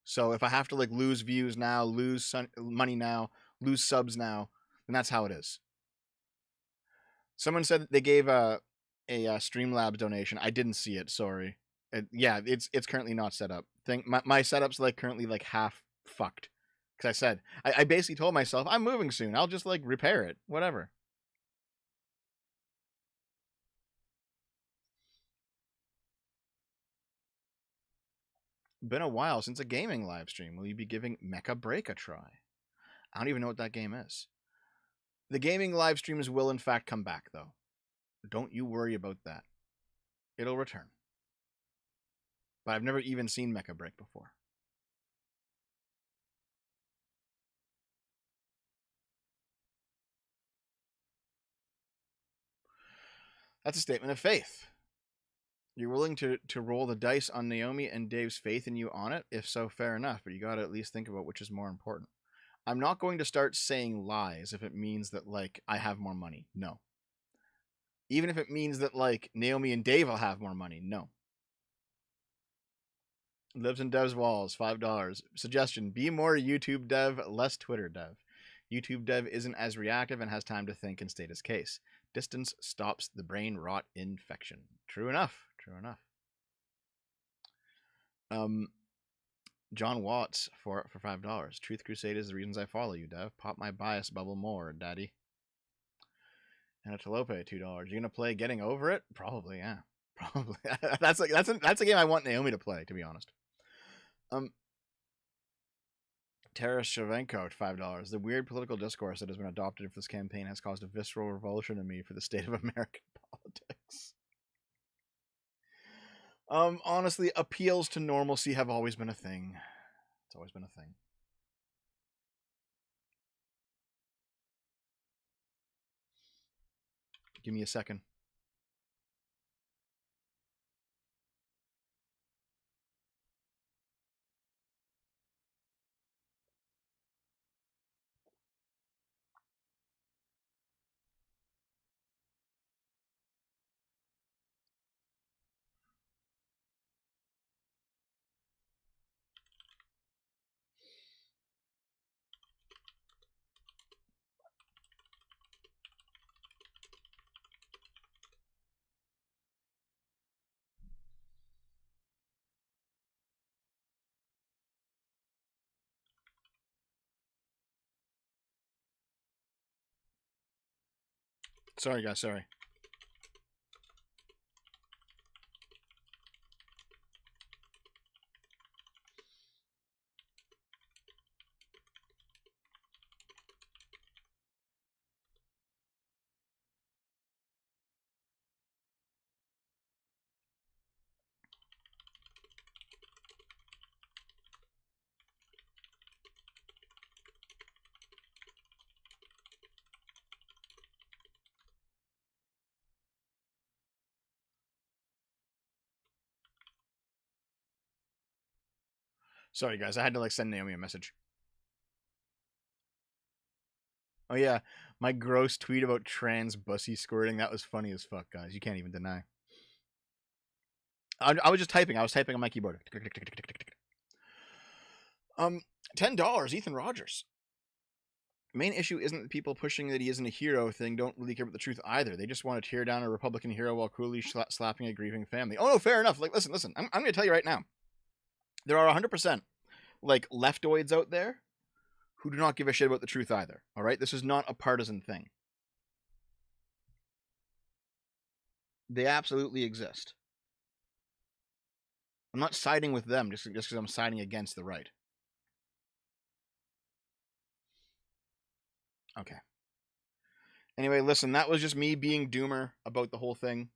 So if I have to like lose views now, lose money now, lose subs now, then that's how it is. Someone said they gave a Streamlabs donation. I didn't see it. Sorry. Yeah, it's currently not set up. My setup's like currently like half fucked. Because I said I basically told myself I'm moving soon. I'll just like repair it, whatever. Been a while since a gaming live stream. Will you be giving Mecha Break a try? I don't even know what that game is. The gaming live streams will in fact come back though. Don't you worry about that. It'll return. But I've never even seen Mecha Break before. That's a statement of faith. You're willing to roll the dice on Naomi and Dave's faith in you on it? If so, fair enough, but you gotta at least think about which is more important. I'm not going to start saying lies if it means that, like, I have more money. No. Even if it means that, like, Naomi and Dave will have more money. No. Lives in Dev's walls, $5. Suggestion, be more YouTube dev, less Twitter dev. YouTube dev isn't as reactive and has time to think and state his case. Distance stops the brain rot infection. True enough. True enough. John Watts for $5. Truth Crusade is the reasons I follow you, Dev. Pop my bias bubble more, daddy. Anatolope, $2. You gonna play Getting Over It? Probably, yeah. Probably. that's a game I want Naomi to play, to be honest. Taras Shevchenko, $5. The weird political discourse that has been adopted for this campaign has caused a visceral revulsion in me for the state of American politics. Honestly, appeals to normalcy have always been a thing. It's always been a thing. Give me a second. Sorry, guys, sorry. Sorry, guys, I had to like send Naomi a message. Oh yeah, my gross tweet about trans bussy squirting, that was funny as fuck, guys. You can't even deny. I was just typing. I was typing on my keyboard. $10, Ethan Rogers. Main issue isn't the people pushing that he isn't a hero thing don't really care about the truth either. They just want to tear down a Republican hero while cruelly slapping a grieving family. Oh no, fair enough. Like, listen. I'm going to tell you right now. There are 100% like leftoids out there who do not give a shit about the truth either. All right, this is not a partisan thing. They absolutely exist. I'm not siding with them just because I'm siding against the right. Okay. Anyway, listen, that was just me being doomer about the whole thing.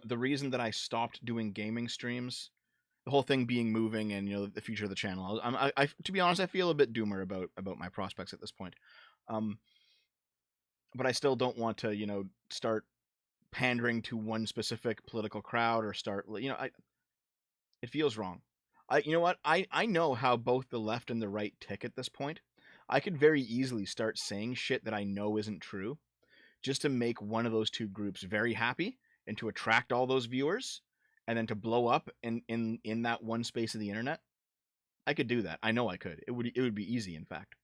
The reason that I stopped doing gaming streams, the whole thing being moving and the future of the channel. I to be honest, I feel a bit doomer about my prospects at this point. But I still don't want to start pandering to one specific political crowd or start it feels wrong. You know what? I know how both the left and the right tick at this point. I could very easily start saying shit that I know isn't true just to make one of those two groups very happy and to attract all those viewers and then to blow up in that one space of the internet. I could do that. I know I could. It would be easy, in fact.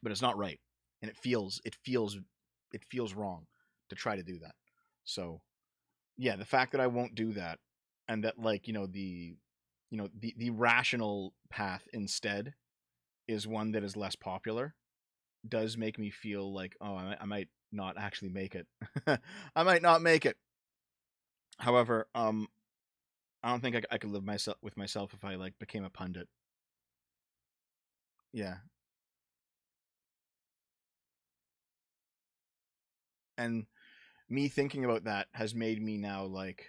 But it's not right. And it feels wrong to try to do that. So yeah, the fact that I won't do that and that the rational path instead is one that is less popular does make me feel like, oh, I might not actually make it. I might not make it. However, I don't think I could live with myself if I like became a pundit. Yeah. And me thinking about that has made me now like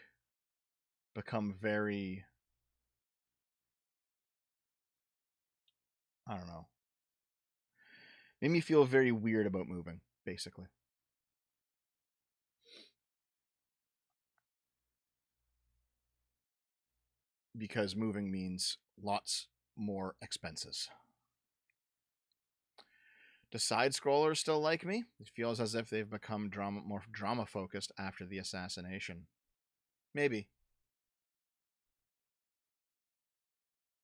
become very, I don't know, made me feel very weird about moving, basically. Because moving means lots more expenses. Do side scrollers still like me? It feels as if they've become more drama focused after the assassination. Maybe.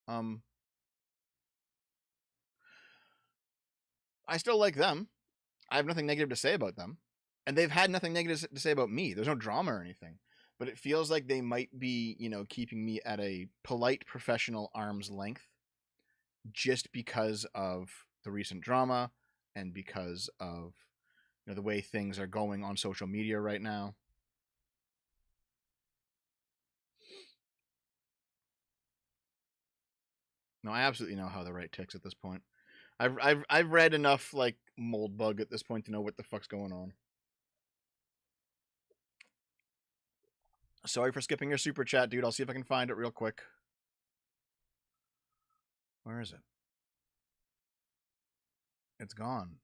Um, I still like them. I have nothing negative to say about them, and they've had nothing negative to say about me. There's no drama or anything, but it feels like they might be, keeping me at a polite professional arm's length, just because of the recent drama and because of the way things are going on social media right now. No, I absolutely know how the right ticks at this point. I've read enough like Moldbug at this point to know what the fuck's going on. Sorry for skipping your super chat, dude. I'll see if I can find it real quick. Where is it? It's gone.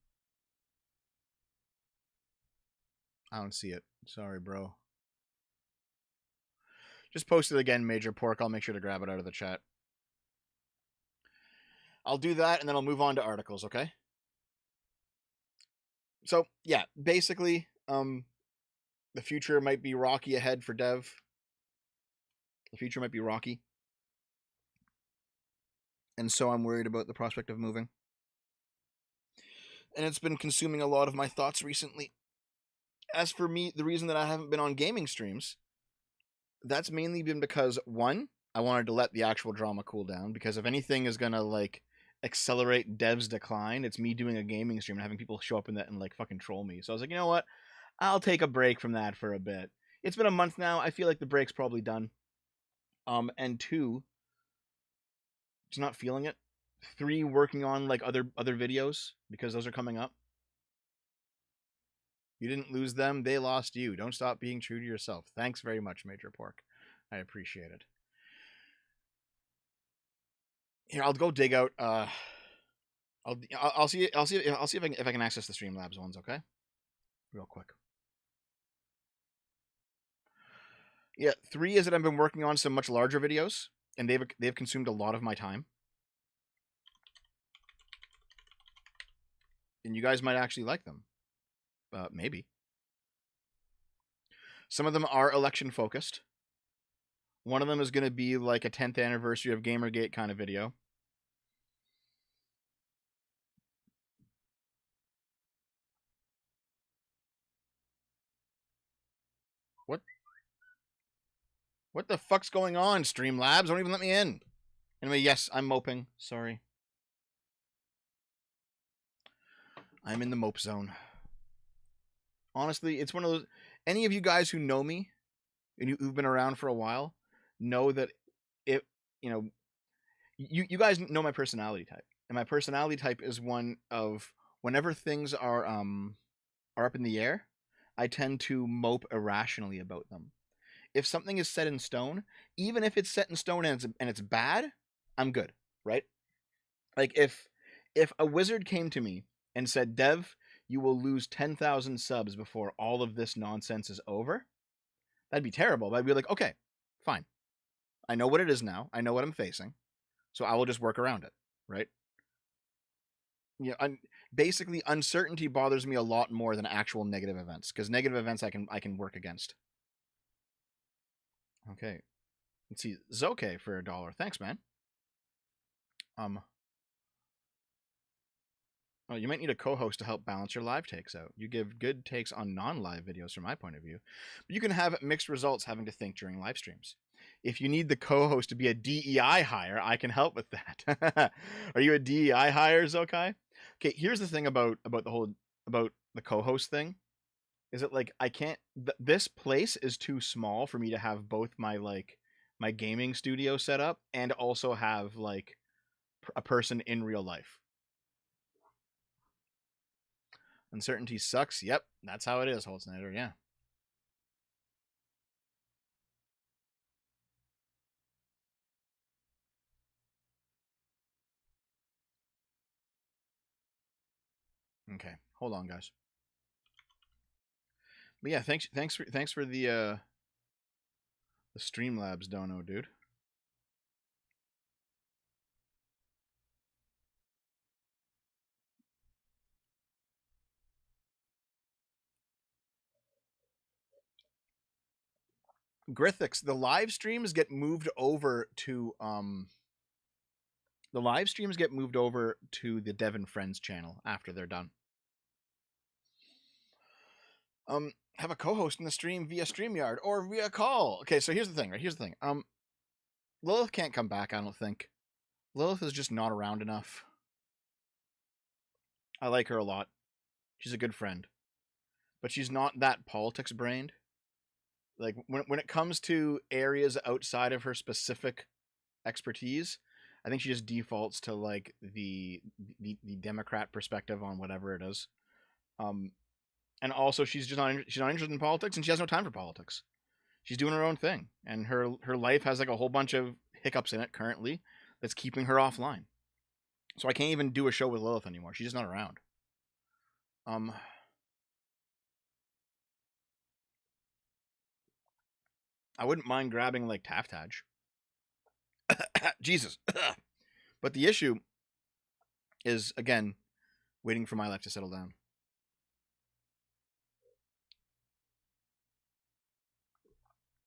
I don't see it. Sorry, bro. Just post it again, Major Pork. I'll make sure to grab it out of the chat. I'll do that, and then I'll move on to articles, okay? So, yeah, basically, the future might be rocky ahead for Dev. The future might be rocky. And so I'm worried about the prospect of moving. And it's been consuming a lot of my thoughts recently. As for me, the reason that I haven't been on gaming streams, that's mainly been because, one, I wanted to let the actual drama cool down, because if anything is gonna like accelerate Dev's decline, it's me doing a gaming stream and having people show up in that and like fucking troll me. So I was like, you know what? I'll take a break from that for a bit. It's been a month now. I feel like the break's probably done. And two, just not feeling it. Three, working on like other videos because those are coming up. You didn't lose them, they lost you. Don't stop being true to yourself. Thanks very much, Major Pork. I appreciate it. Here, I'll go dig out. I'll see if I can access the Streamlabs ones. Okay, real quick. Yeah, three is that I've been working on some much larger videos, and they've consumed a lot of my time. And you guys might actually like them. Maybe. Some of them are election focused. One of them is going to be like a 10th anniversary of Gamergate kind of video. What? What the fuck's going on, Streamlabs? Don't even let me in. Anyway, yes, I'm moping. Sorry. I'm in the mope zone. Honestly, it's one of those. Any of you guys who know me and who've been around for a while know that it, you know, you guys know my personality type, and my personality type is one of whenever things are up in the air, I tend to mope irrationally about them. If something is set in stone, even if it's set in stone and it's bad, I'm good, right? Like if a wizard came to me and said, "Dev, you will lose 10,000 subs before all of this nonsense is over," that'd be terrible. But I'd be like, "Okay, fine. I know what it is now. I know what I'm facing, so I will just work around it." Right? Yeah. Basically, uncertainty bothers me a lot more than actual negative events because negative events I can work against. Okay. Let's see. Zoke for $1. Thanks, man. Um, Oh, you might need a co-host to help balance your live takes out. You give good takes on non-live videos from my point of view, but you can have mixed results having to think during live streams. If you need the co-host to be a DEI hire, I can help with that. Are you a DEI hire, Zokai? Okay, here's the thing about the whole about the co-host thing. Is it like I can't this place is too small for me to have both my gaming studio set up and also have like a person in real life. Uncertainty sucks. Yep, that's how it is, Holznider. Yeah. Okay. Hold on, guys. But yeah, thanks for the Streamlabs dono, dude. Grithix, the live streams get moved over to the Devon Friends channel after they're done. Have a co-host in the stream via StreamYard or via call. Okay, so here's the thing, right? Here's the thing. Lilith can't come back, I don't think. Lilith is just not around enough. I like her a lot. She's a good friend. But she's not that politics brained. Like when it comes to areas outside of her specific expertise, I think she just defaults to like the Democrat perspective on whatever it is. Um, and also she's not interested in politics, and she has no time for politics. She's doing her own thing, and her life has like a whole bunch of hiccups in it currently that's keeping her offline. So I can't even do a show with Lilith anymore. She's just not around. Um, I wouldn't mind grabbing like Taftage. Jesus. But the issue is again waiting for my life to settle down.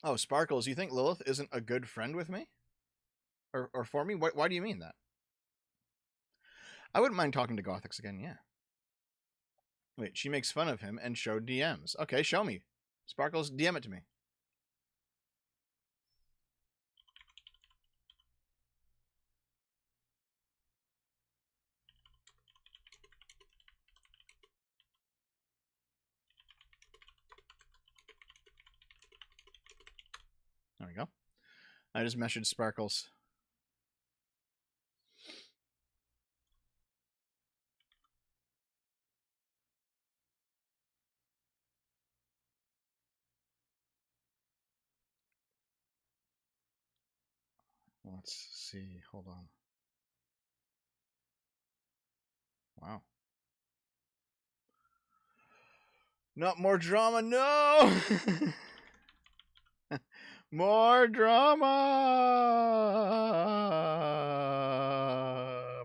Oh, Sparkles, you think Lilith isn't a good friend with me? Or for me? Why do you mean that? I wouldn't mind talking to Gothix again, yeah. Wait, she makes fun of him and showed DMs. Okay, show me. Sparkles, DM it to me. There we go. I just messaged Sparkles. Let's see. Hold on. Wow. Not more drama, no! More drama!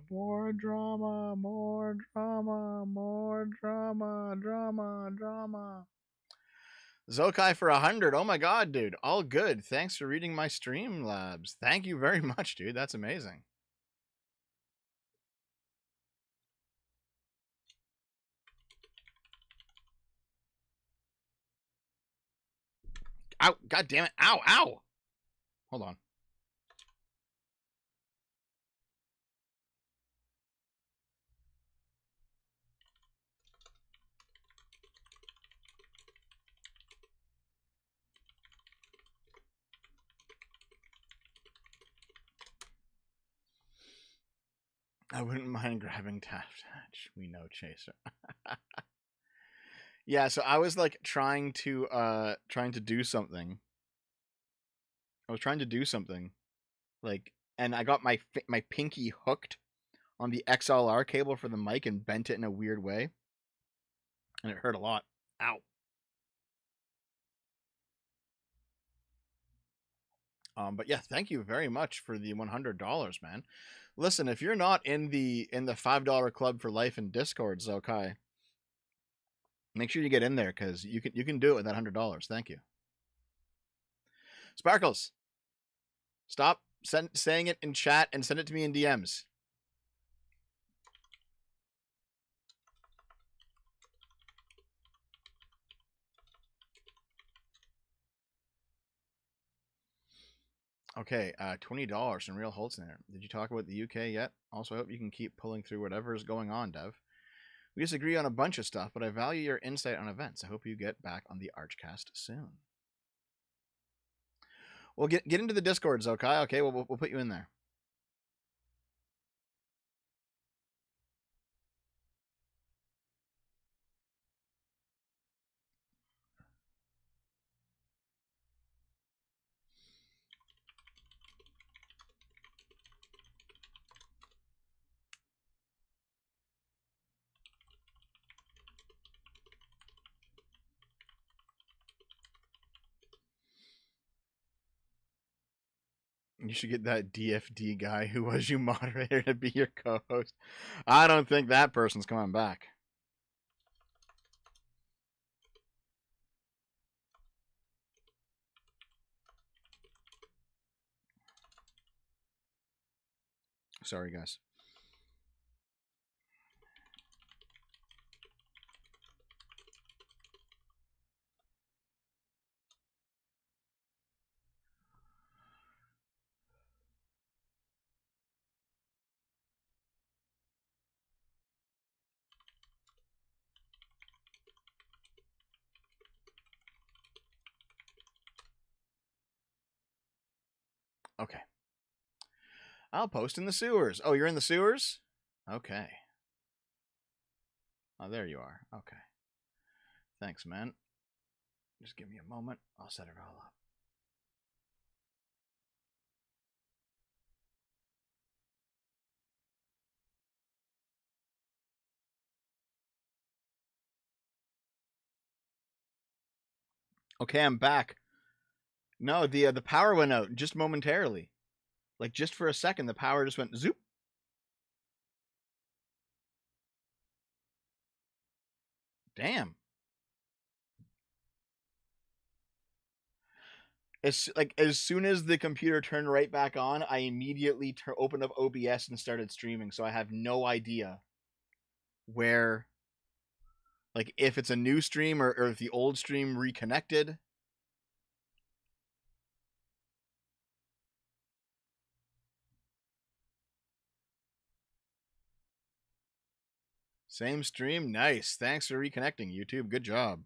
More drama, more drama, more drama, drama, drama. Zokai for 100. Oh my god, dude. All good. Thanks for reading my Streamlabs. Thank you very much, dude. That's amazing. Ow. God damn it. Ow. Ow. Hold on. I wouldn't mind grabbing Taft Hatch. We know Chaser. Yeah, so I was like trying to do something. I was trying to do something like, and I got my pinky hooked on the XLR cable for the mic and bent it in a weird way, and it hurt a lot. Ow. But yeah, thank you very much for the $100, man. Listen, if you're not in the $5 club for life in Discord, Zokai, make sure you get in there because you can do it with that $100. Thank you. Sparkles, stop saying it in chat and send it to me in DMs. Okay, $20 in Real Holtzner. Did you talk about the UK yet? Also, I hope you can keep pulling through whatever is going on, Dev. We disagree on a bunch of stuff, but I value your insight on events. I hope you get back on the Archcast soon. Well, get into the Discords, okay? Okay, we'll put you in there. You should get that DFD guy who was your moderator to be your co-host. I don't think that person's coming back. Sorry, guys. Okay. I'll post in the sewers. Oh, you're in the sewers? Okay. Oh, there you are. Okay. Thanks, man. Just give me a moment. I'll set it all up. Okay, I'm back. No, the power went out just momentarily. Like just for a second, the power just went zoop. Damn. As soon as the computer turned right back on, I immediately opened up OBS and started streaming. So I have no idea where, like, if it's a new stream or if the old stream reconnected. Same stream, nice. Thanks for reconnecting, YouTube. Good job.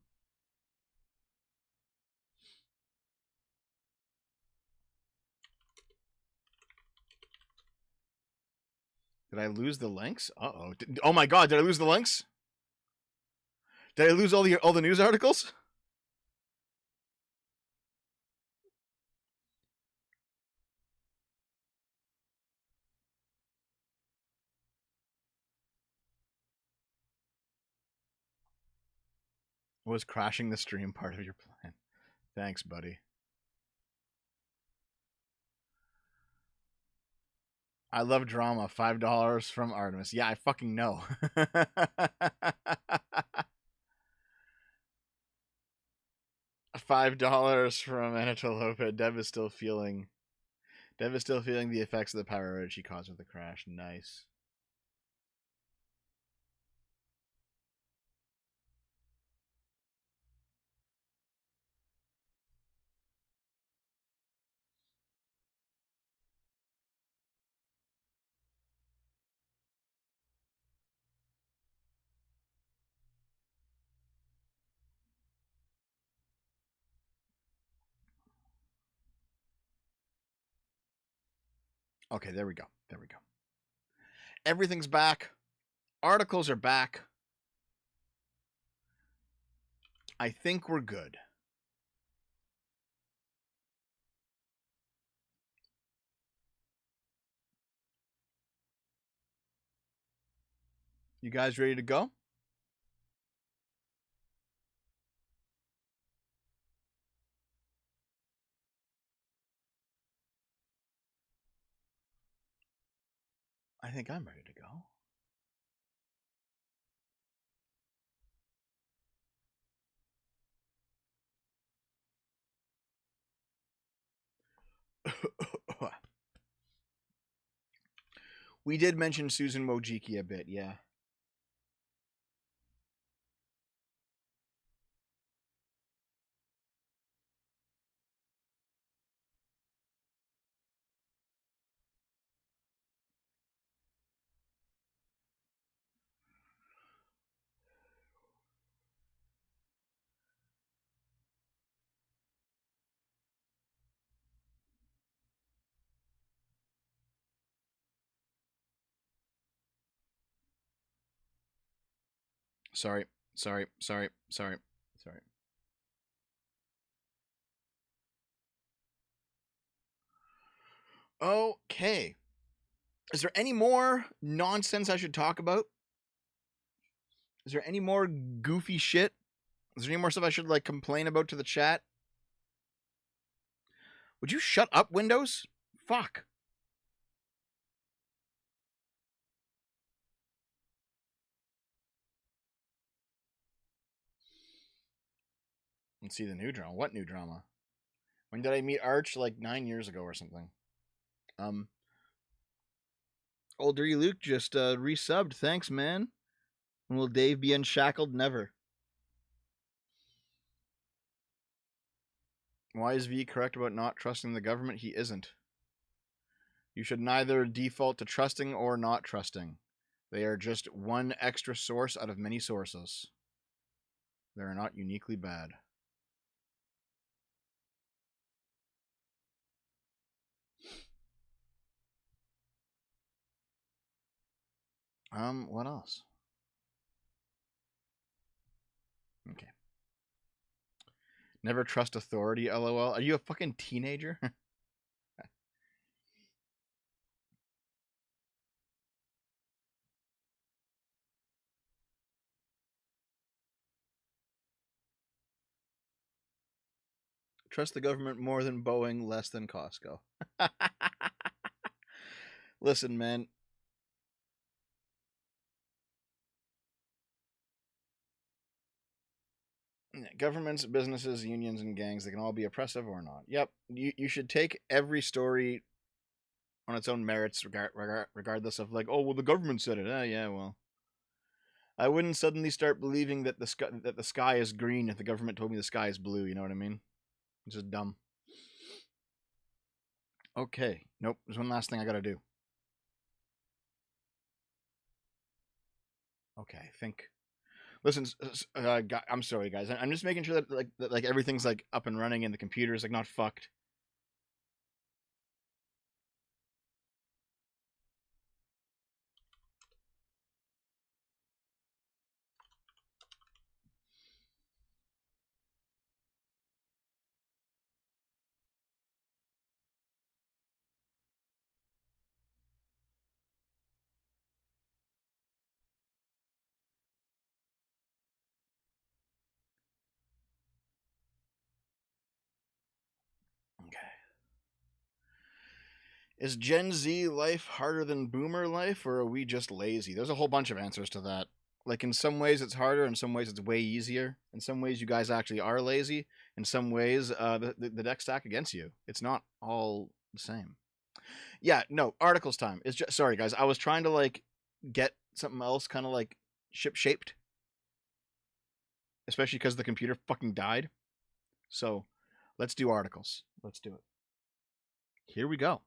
Did I lose the links? Uh-oh. Oh my god, did I lose the links? Did I lose all the news articles? Was crashing the stream part of your plan? Thanks, buddy. I love drama. $5 from Artemis. Yeah, I fucking know. $5 from Anatolope. Dev is still feeling the effects of the power outage he caused with the crash. Nice. Okay, there we go. There we go. Everything's back. Articles are back. I think we're good. You guys ready to go? I think I'm ready to go. We did mention Susan Wojcicki a bit, yeah. Sorry, sorry, sorry, sorry, sorry. Okay. Is there any more nonsense I should talk about? Is there any more goofy shit? Is there any more stuff I should like complain about to the chat? Would you shut up, Windows? Fuck. Let's see the new drama. What new drama? When did I meet Arch? Like 9 years ago or something. Old Dirty Luke just resubbed. Thanks, man. Will Dave be unshackled? Never. Why is V correct about not trusting the government? He isn't. You should neither default to trusting or not trusting. They are just one extra source out of many sources. They are not uniquely bad. What else? Okay. Never trust authority, lol. Are you a fucking teenager? Trust the government more than Boeing, less than Costco. Listen, man. Governments, businesses, unions, and gangs, they can all be oppressive or not. Yep. You should take every story on its own merits, regardless of like, oh, well, the government said it. Yeah, well. I wouldn't suddenly start believing that the sky is green if the government told me the sky is blue. You know what I mean? It's just dumb. Okay. Nope. There's one last thing I gotta do. Okay. I think. Listen, I'm sorry, guys. I'm just making sure that everything's like up and running and the computer is like not fucked. Okay. Is Gen Z life harder than Boomer life, or are we just lazy? There's a whole bunch of answers to that. Like in some ways it's harder, in some ways it's way easier. In some ways you guys actually are lazy. In some ways, the deck stack against you. It's not all the same. Yeah, no, articles time. It's just sorry guys. I was trying to like get something else kind of like ship shaped, especially because the computer fucking died. So let's do articles. Let's do it. Here we go.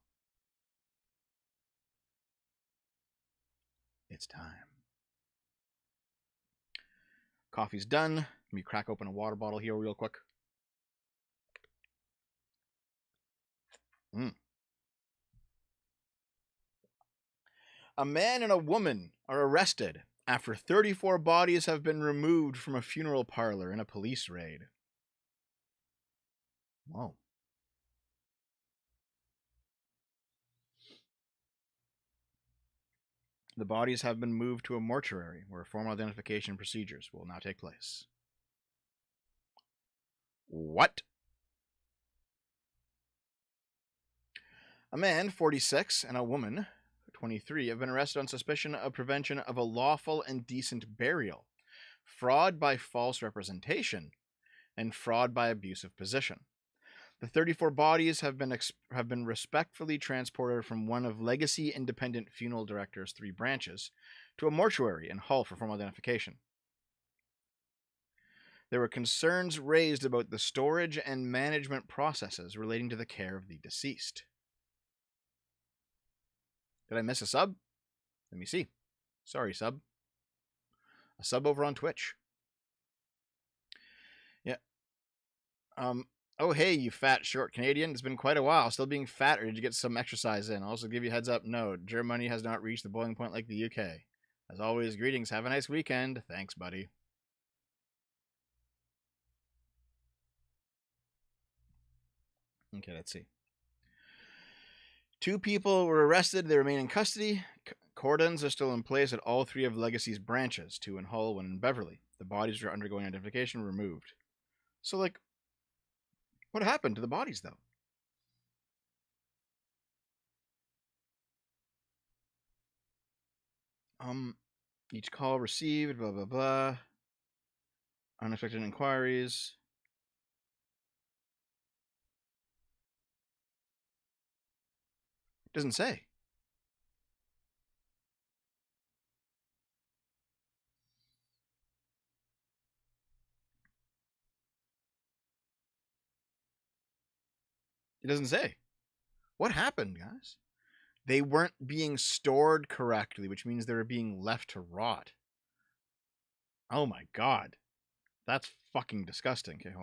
It's time. Coffee's done. Let me crack open a water bottle here real quick. Mm. A man and a woman are arrested after 34 bodies have been removed from a funeral parlor in a police raid. Whoa. The bodies have been moved to a mortuary where formal identification procedures will now take place. What? A man, 46, and a woman, 23, have been arrested on suspicion of prevention of a lawful and decent burial, fraud by false representation, and fraud by abuse of position. The 34 bodies have been respectfully transported from one of Legacy Independent Funeral Directors' 3 branches to a mortuary in Hull for formal identification. There were concerns raised about the storage and management processes relating to the care of the deceased. Did I miss a sub? Let me see. Sorry, sub. A sub over on Twitch. Yeah. Oh, hey, you fat, short Canadian. It's been quite a while. Still being fat, or did you get some exercise in? Also, give you a heads up, no, Germany has not reached the boiling point like the UK. As always, greetings. Have a nice weekend. Thanks, buddy. Okay, let's see. 2 people were arrested. They remain in custody. Cordons are still in place at all 3 of Legacy's branches, 2 in Hull, 1 in Beverly. The bodies are undergoing identification removed. So, like, what happened to the bodies, though? Each call received, blah, blah, blah. Unexpected inquiries. Doesn't say. It doesn't say. What happened, guys? They weren't being stored correctly, which means they were being left to rot. Oh my god. That's fucking disgusting. Okay,